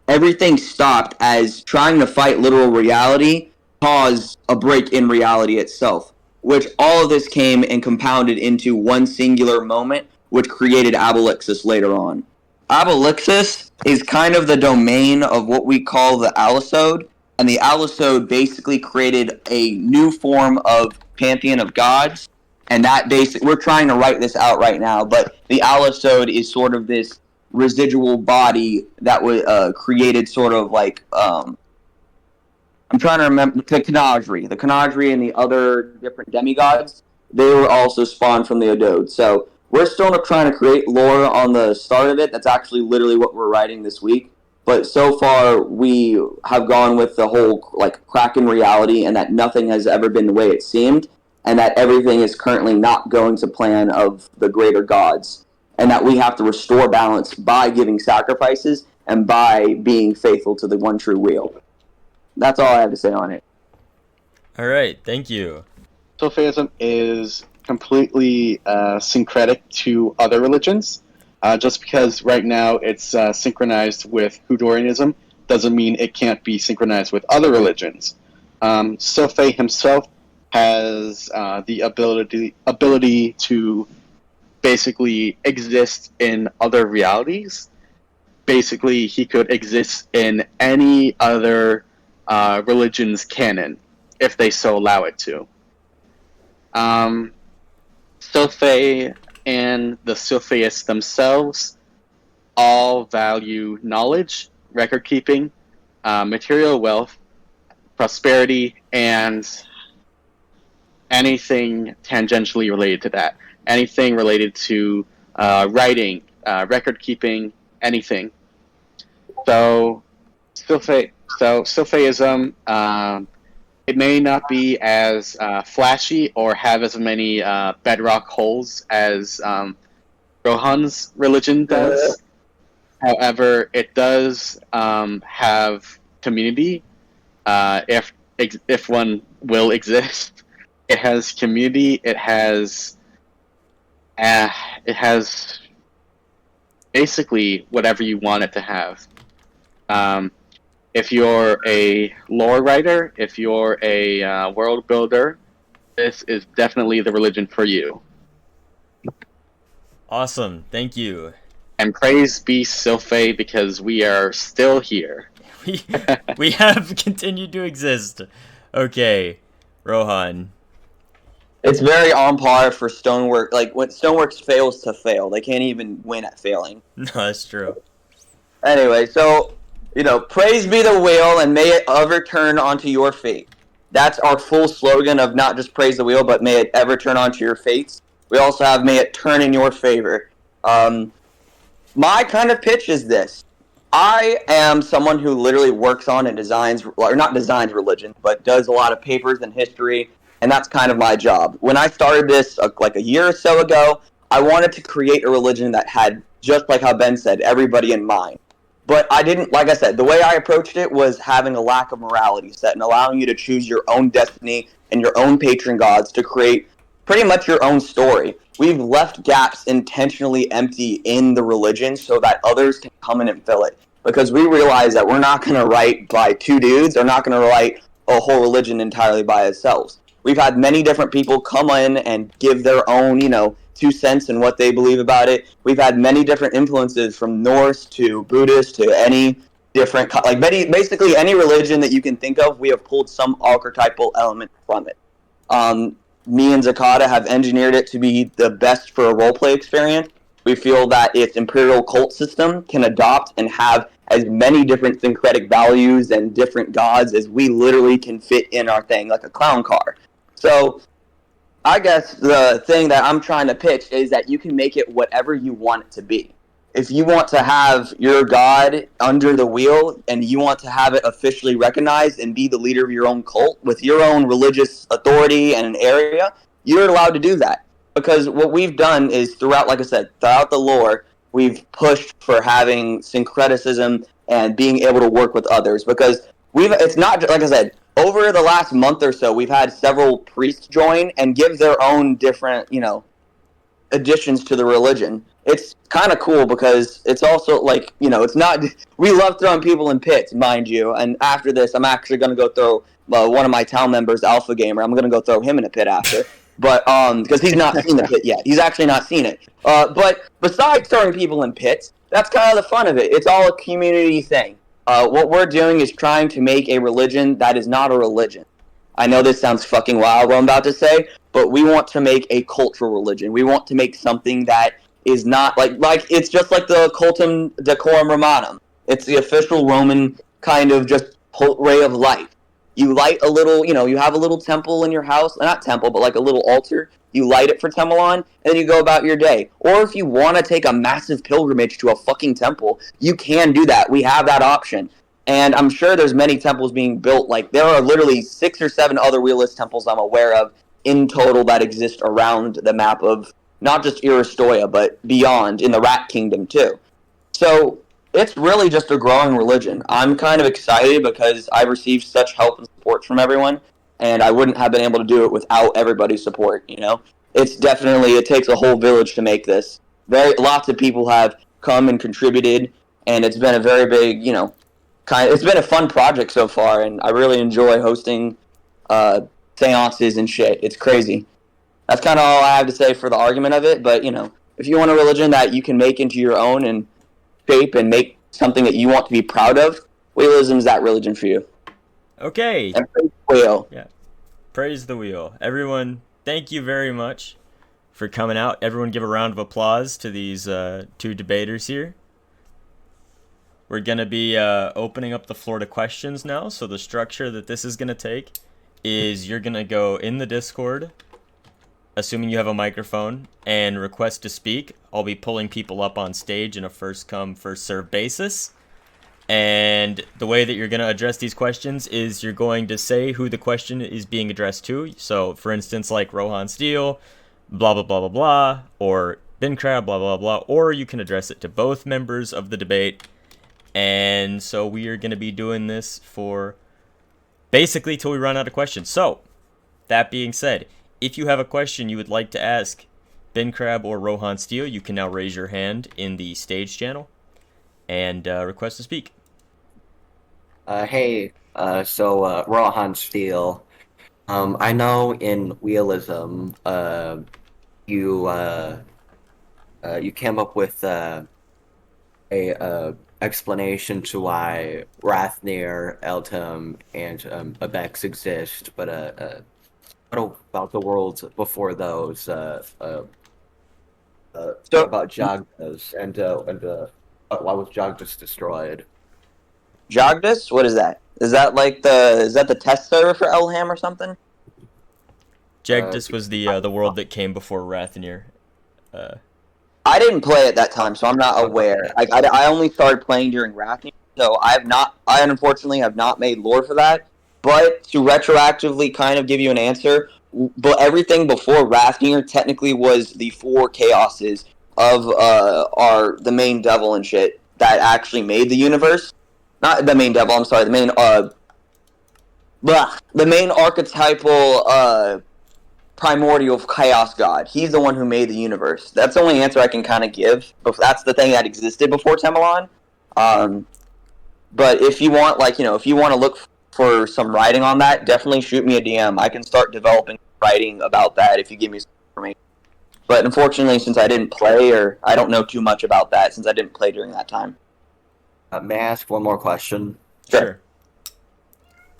Everything stopped as trying to fight literal reality caused a break in reality itself, which all of this came and compounded into one singular moment, which created Abolixis later on. Abolixis is kind of the domain of what we call the Alisode, and the Alisode basically created a new form of pantheon of gods. And that we're trying to write this out right now, but the Alisode is sort of this residual body that was created sort of I'm trying to remember the Canadri and the other different demigods. They were also spawned from the Odode. So we're still trying to create lore on the start of it. That's actually literally what we're writing this week. But so far, we have gone with the whole crack in reality, and that nothing has ever been the way it seemed, and that everything is currently not going to plan of the greater gods, and that we have to restore balance by giving sacrifices and by being faithful to the one true wheel. That's all I have to say on it. All right, thank you. Sophism is completely syncretic to other religions. Just because right now it's synchronized with Hudorianism doesn't mean it can't be synchronized with other religions. Sophe himself has the ability to basically exist in other realities. Basically, he could exist in any other religion's canon, if they so allow it to. Sophe and the Sopheists themselves all value knowledge, record-keeping, material wealth, prosperity, and anything tangentially related to that. Anything related to writing, record-keeping, anything. So Sopheism, it may not be as flashy or have as many bedrock holes as Rohan's religion does. However, it does have community, if one will exist. It has community. It has basically whatever you want it to have. If you're a lore writer, if you're a world builder, this is definitely the religion for you. Awesome. Thank you. And praise be Silphe, because we are still here. We have continued to exist. Okay, Rohan. It's very on par for Stoneworks. Like, when Stoneworks fails to fail, they can't even win at failing. No, that's true. Anyway, so, praise be the wheel, and may it ever turn onto your fate. That's our full slogan of not just praise the wheel, but may it ever turn onto your fates. We also have may it turn in your favor. My kind of pitch is this. I am someone who literally works on and designs, or not designs religion, but does a lot of papers and history, and that's kind of my job. When I started this like a year or so ago, I wanted to create a religion that had, just like how Ben said, everybody in mind. But I didn't, like I said, the way I approached it was having a lack of morality set and allowing you to choose your own destiny and your own patron gods to create pretty much your own story. We've left gaps intentionally empty in the religion so that others can come in and fill it. Because we realize that we're not going to write by two dudes, or not going to write a whole religion entirely by ourselves. We've had many different people come in and give their own, 2 cents in what they believe about it. We've had many different influences from Norse to Buddhist to any different, basically any religion that you can think of, we have pulled some archetypal element from it. Me and Zakata have engineered it to be the best for a roleplay experience. We feel that its imperial cult system can adopt and have as many different syncretic values and different gods as we literally can fit in our thing, like a clown car. So I guess the thing that I'm trying to pitch is that you can make it whatever you want it to be. If you want to have your god under the wheel and you want to have it officially recognized and be the leader of your own cult with your own religious authority and an area, you're allowed to do that. Because what we've done is throughout the lore, we've pushed for having syncretism and being able to work with others. Because it's not, like I said, over the last month or so, we've had several priests join and give their own different, additions to the religion. It's kind of cool because it's also it's not, we love throwing people in pits, mind you, and after this I'm actually going to go throw one of my town members, Alpha Gamer, I'm going to go throw him in a pit after, but because he's not seen the pit yet, he's actually not seen it, but besides throwing people in pits, that's kind of the fun of it. It's all a community thing. What we're doing is trying to make a religion that is not a religion. I know this sounds fucking wild what I'm about to say, but we want to make a cultural religion. We want to make something that is not like it's just like the Cultum Decorum Romanum. It's the official Roman kind of just ray of light. You light a little, you have a little temple in your house, not temple, but like a little altar. You light it for Temelon, and then you go about your day. Or if you want to take a massive pilgrimage to a fucking temple, you can do that. We have that option. And I'm sure there's many temples being built. Like, there are literally 6 or 7 other wheelless temples I'm aware of in total that exist around the map of not just Iristoia, but beyond, in the Rat Kingdom, too. So, it's really just a growing religion. I'm kind of excited because I've received such help and support from everyone, and I wouldn't have been able to do it without everybody's support, It's definitely, it takes a whole village to make this. Lots of people have come and contributed, and it's been a very big, it's been a fun project so far, and I really enjoy hosting seances and shit. It's crazy. That's kind of all I have to say for the argument of it, but, if you want a religion that you can make into your own and shape and make something that you want to be proud of, wheelism is that religion for you. Okay. And praise the wheel. Yeah. Praise the wheel. Everyone, thank you very much for coming out. Everyone give a round of applause to these 2 debaters here. We're going to be opening up the floor to questions now. So the structure that this is going to take is you're going to go in the Discord, assuming you have a microphone, and request to speak. I'll be pulling people up on stage in a first-come, first-served basis. And the way that you're going to address these questions is you're going to say who the question is being addressed to. So, for instance, like Rohan Steele, blah, blah, blah, blah, blah, or Ben Crab, blah, blah, blah, or you can address it to both members of the debate. And so we are going to be doing this for basically till we run out of questions. So, that being said, if you have a question you would like to ask, Ben Crab or Rohan Steele, you can now raise your hand in the stage channel and request to speak. Hey, Rohan Steele. I know in Wheelism, you came up with a explanation to why Rathnir, Eldham, and Abex exist, but what about the worlds before those? So About Jagdas and why was Jagdas destroyed? Jogdus, what is that? Is that the test server for Elham or something? Jagdis was the world that came before Rathnir. I didn't play at that time, so I'm not aware. I only started playing during Rathnir, so I unfortunately have not made lore for that. But to retroactively kind of give you an answer, but everything before Rathnir technically was the four chaoses of the main devil and shit that actually made the universe. Not the main devil. I'm sorry. The main archetypal primordial chaos god. He's the one who made the universe. That's the only answer I can kind of give. But that's the thing that existed before Temelon. But if you want, if you want to look for some writing on that, definitely shoot me a DM. I can start developing writing about that if you give me some information. But unfortunately, since I didn't play, or I don't know too much about that, since I didn't play during that time. May I ask one more question? Sure.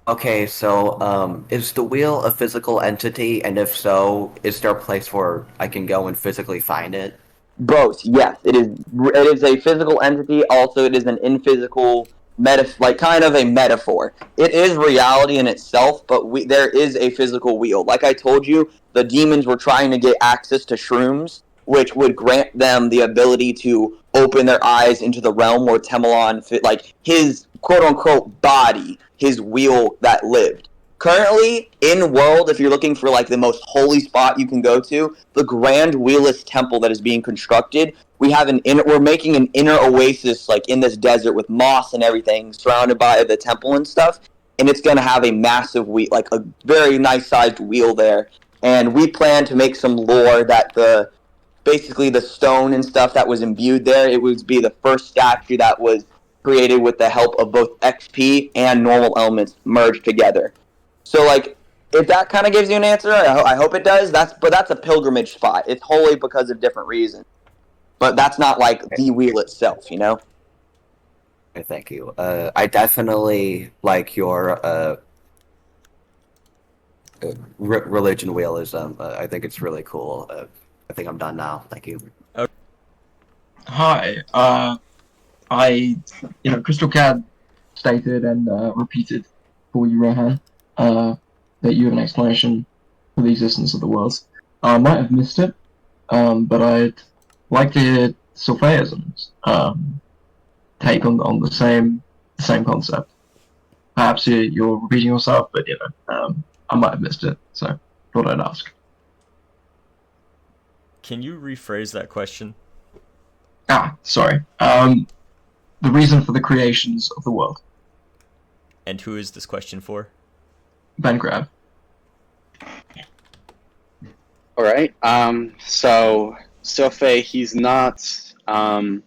Okay, so is the wheel a physical entity, and if so, is there a place where I can go and physically find it? Both, yes. It is. It is a physical entity. Also, it is an inphysical kind of a metaphor. It is reality in itself, but there is a physical wheel. Like I told you, the demons were trying to get access to shrooms, which would grant them the ability to open their eyes into the realm where Temelon fit, like his quote-unquote body, his wheel that lived. Currently, in world, if you're looking for like the most holy spot you can go to, the Grand Wheelless Temple that is being constructed, we're making an inner oasis like in this desert with moss and everything, surrounded by the temple and stuff. And it's going to have a massive wheel, like a very nice sized wheel there. And we plan to make some lore that basically the stone and stuff that was imbued there, it would be the first statue that was created with the help of both XP and normal elements merged together. So, like, if that kind of gives you an answer, I hope it does. That's a pilgrimage spot. It's wholly because of different reasons. But that's not, like, the wheel itself, you know? Okay, thank you. I definitely like your religion wheelism. I think it's really cool. I think I'm done now. Thank you. Hi. Crystal Cad stated and repeated for you, Rohan, that you have an explanation for the existence of the worlds. I might have missed it, but I'd like to hear Sophism's take on the same concept. Perhaps you're repeating yourself, but I might have missed it, so thought I'd ask. Can you rephrase that question? Sorry. The reason for the creations of the world. And who is this question for? Ben Grab. All right. So Sophe, he's not the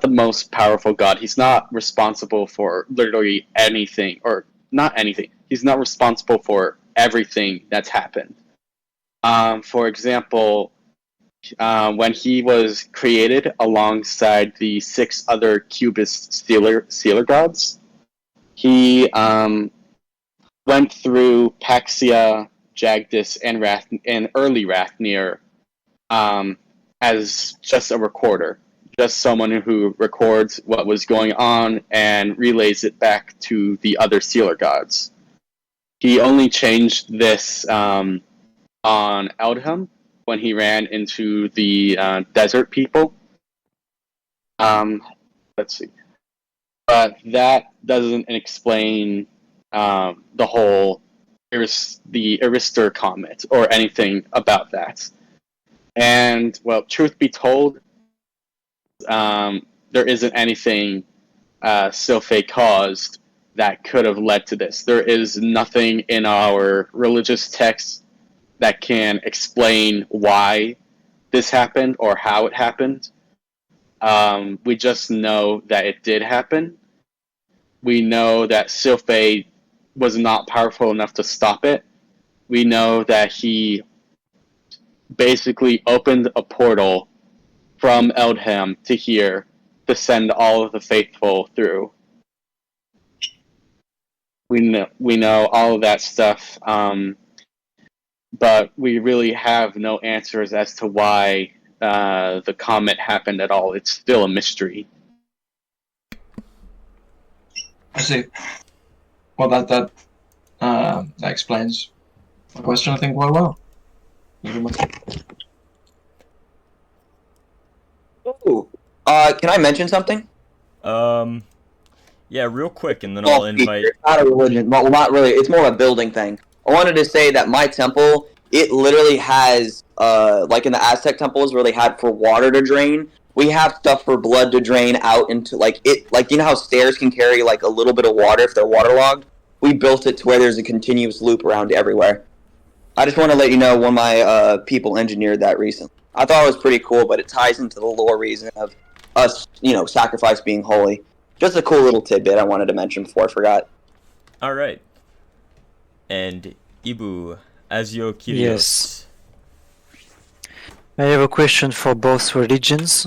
most powerful god. He's not responsible for literally anything, or not anything. He's not responsible for everything that's happened. For example, when he was created alongside the 6 other Cubist sealer gods, he went through Paxia, Jagdis, and early Rathnir as just a recorder, just someone who records what was going on and relays it back to the other sealer gods. He only changed this on Eldham when he ran into the desert people. Let's see. But that doesn't explain the whole the Arister comet or anything about that. And, well, truth be told, there isn't anything Sophe caused that could have led to this. There is nothing in our religious texts that can explain why this happened or how it happened. We just know that it did happen. We know that Silphe was not powerful enough to stop it. We know that he basically opened a portal from Eldham to here to send all of the faithful through. We know all of that stuff, but we really have no answers as to why the comet happened at all. It's still a mystery. I see. Well, that explains the question, I think, quite well. Ooh. Can I mention something? Yeah, real quick, and then I'll invite. It's not a religion. Well, not really. It's more of a building thing. I wanted to say that my temple, it literally has, like in the Aztec temples where they had for water to drain, we have stuff for blood to drain out into, like, you know how stairs can carry, like, a little bit of water if they're waterlogged? We built it to where there's a continuous loop around everywhere. I just want to let you know one of my people engineered that recently. I thought it was pretty cool, but it ties into the lore reason of us, sacrifice being holy. Just a cool little tidbit I wanted to mention before I forgot. All right. And Ibu, Azio Kyrios. Yes. I have a question for both religions.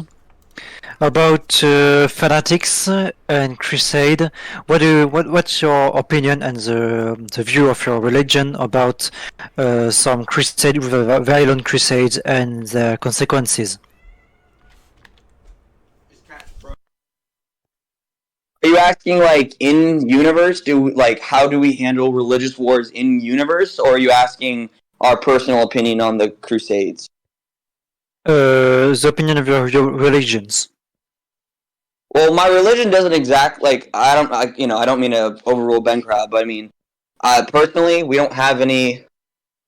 About fanatics and crusade. What's your opinion and the view of your religion about some crusade, violent crusades and their consequences? Are you asking, like, in universe? How do we handle religious wars in universe, or are you asking our personal opinion on the Crusades? The opinion of your religions. Well, my religion doesn't I don't mean to overrule Ben Crab, but I mean, personally, we don't have any,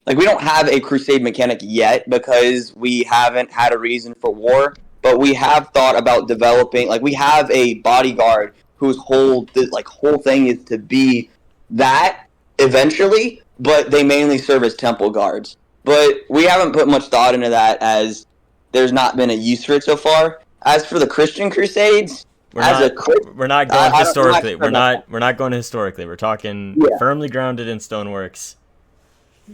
we don't have a crusade mechanic yet because we haven't had a reason for war, but we have thought about developing, we have a bodyguard whose whole thing is to be that eventually, but they mainly serve as temple guards. But we haven't put much thought into that as there's not been a use for it so far. As for the Christian Crusades, we're not going historically. We're not going historically. We're talking firmly grounded in Stoneworks.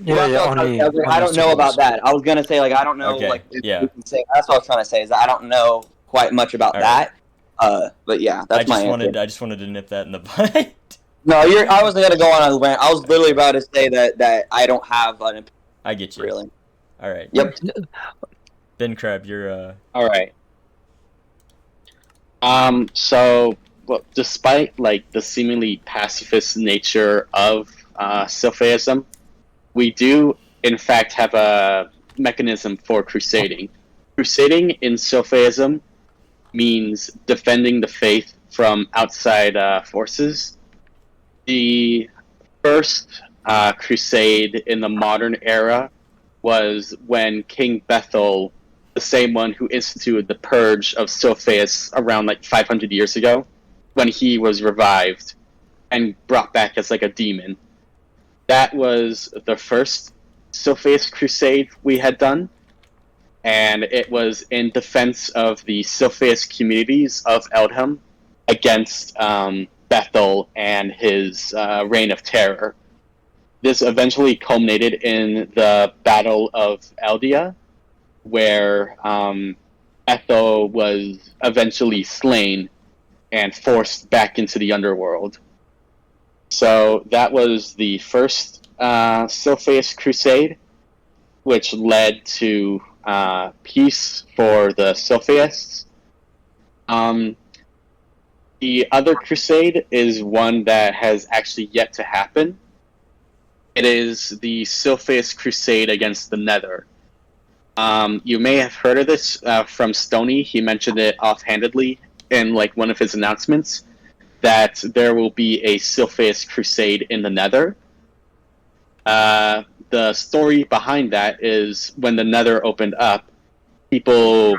I don't know about that. I was gonna say I don't know. Okay. That's what I was trying to say is that I don't know quite much about that. But yeah, that's my answer. I just wanted to nip that in the butt. No, I wasn't gonna go on a rant. I was literally about to say that I don't have an opinion. I get you. Really. All right. Yep. Ben Crab, you're All right. So, despite the seemingly pacifist nature of Silpheism, we do in fact have a mechanism for crusading. Crusading in Silpheism means defending the faith from outside forces. The first crusade in the modern era was when King Bethel, the same one who instituted the purge of Silpheus around 500 years ago, when he was revived and brought back as a demon. That was the first Silpheus crusade we had done, and it was in defense of the Silpheus communities of Eldham against Bethel and his reign of terror. This eventually culminated in the Battle of Eldia, where Ethel was eventually slain and forced back into the underworld. So that was the first Silpheus crusade, which led to peace for the Silpheists. The other crusade is one that has actually yet to happen. It is the Silpheus crusade against the Nether. You may have heard of this from Stony. He mentioned it offhandedly in one of his announcements, that there will be a Silpheus crusade in the Nether. The story behind that is when the Nether opened up, people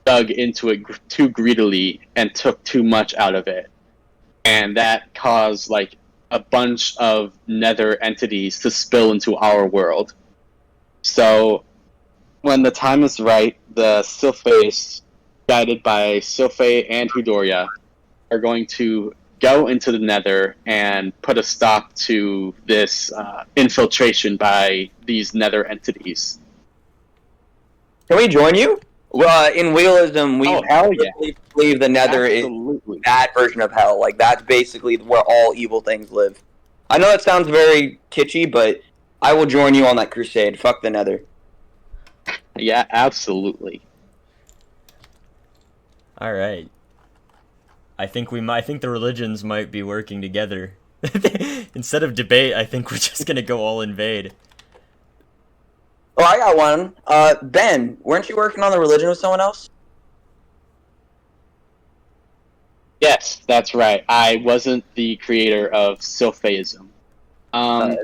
dug into it too greedily and took too much out of it. And that caused a bunch of Nether entities to spill into our world. So when the time is right, the Sylphae, guided by Sylphae and Hudoria, are going to go into the Nether and put a stop to this infiltration by these Nether entities. Can we join you? Well, in realism, we hell yeah. believe the Nether Absolutely. is that version of hell. Like, that's basically where all evil things live. I know that sounds very kitschy, but I will join you on that crusade. Fuck the Nether. Yeah, absolutely. All right. I think the religions might be working together. Instead of debate, I think we're just gonna go all invade. Oh, I got one. Ben, weren't you working on the religion with someone else? Yes, that's right. I wasn't the creator of Sylphaism. Okay.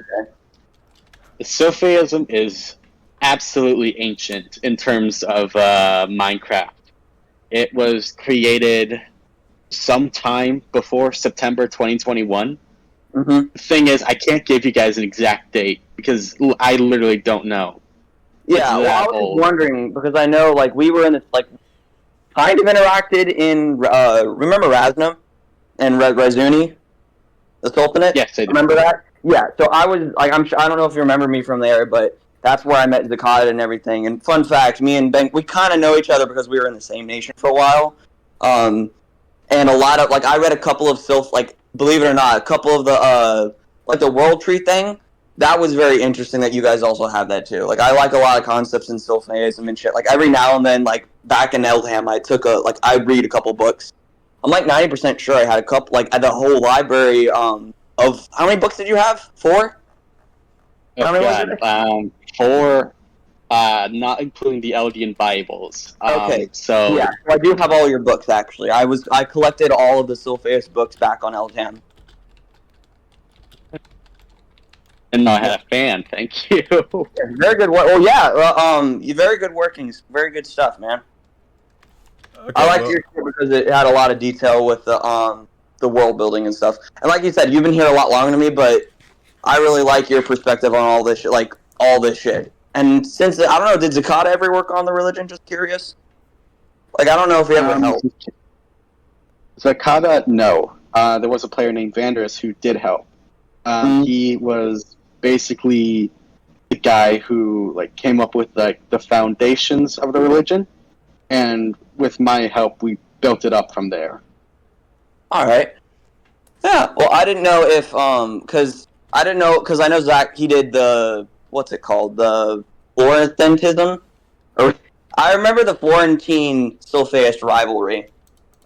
Sylphaism is absolutely ancient in terms of Minecraft. It was created sometime before September 2021. Mm-hmm. The thing is, I can't give you guys an exact date because I literally don't know. Yeah, well, I was just wondering because I know, like, we were in this, like, kind of interacted in, remember Rasnum and Razuni, the Sultanate? Yes, I do. Remember that? Yeah, so I was, like, I don't know if you remember me from there, but that's where I met Zakata and everything. And fun fact, me and Ben, we kind of know each other because we were in the same nation for a while. And a lot of, like, I read a couple of believe it or not, a couple of the, like, the World Tree thing. That was very interesting that you guys also have that too. Like, I like a lot of concepts in Sylphaism and shit. Like, every now and then, like, back in Eldham, I read a couple books. I'm like 90% sure I had a couple, like, the whole library, of, how many books did you have? 4? Oh, How many was God. 4, not including the Eldian Bibles. Okay. So Yeah, so I do have all your books, actually. I collected all of the Sylphaeus books back on Eldham. And I had a fan. Thank you. Very good work. Oh yeah, very good workings. Very good stuff, man. Okay, I liked your shit because it had a lot of detail with the world building and stuff. And like you said, you've been here a lot longer than me, but I really like your perspective on all this shit. Like all this shit. And since I don't know, did Zakata ever work on the religion? Just curious. Like I don't know if he ever helped. Zakata, no. There was a player named Vandrus who did help. He was basically the guy who like came up with like the foundations of the religion, and with my help, we built it up from there. All right. Yeah. Well, I didn't know if because I know Zach. He did the what's it called, the Florentism, or I remember the Florentine Sylphaeus rivalry.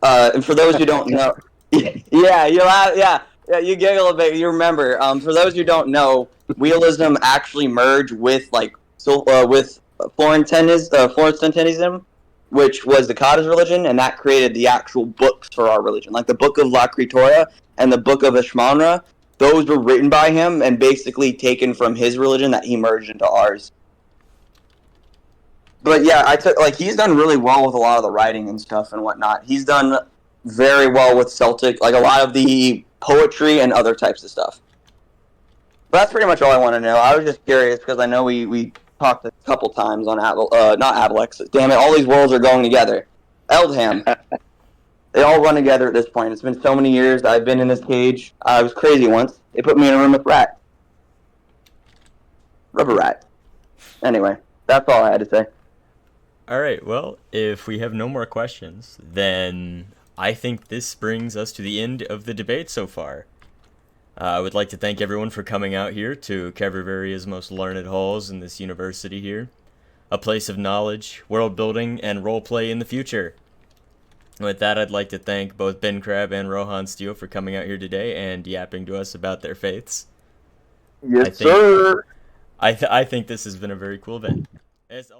And for those who don't know, yeah, you giggle a bit. You remember. For those who don't know, Wheelism actually merged with with Florentinism, which was the Kata's religion, and that created the actual books for our religion, like the Book of La Critora and the Book of Ishmanra. Those were written by him and basically taken from his religion that he merged into ours. But yeah, he's done really well with a lot of the writing and stuff and whatnot. He's done very well with Celtic, like a lot of the poetry and other types of stuff. But that's pretty much all I want to know. I was just curious because I know we talked a couple times on not Avalex. Damn it, all these worlds are going together. Eldham. They all run together at this point. It's been so many years that I've been in this cage. I was crazy once. They put me in a room with Rat. Rubber Rat. Anyway, that's all I had to say. Alright, well, if we have no more questions, then I think this brings us to the end of the debate so far. I would like to thank everyone for coming out here to Cavervaria's most learned halls in this university here. A place of knowledge, world building, and roleplay in the future. With that, I'd like to thank both Ben Crab and Rohan Steele for coming out here today and yapping to us about their faiths. Yes, sir. I think this has been a very cool event. As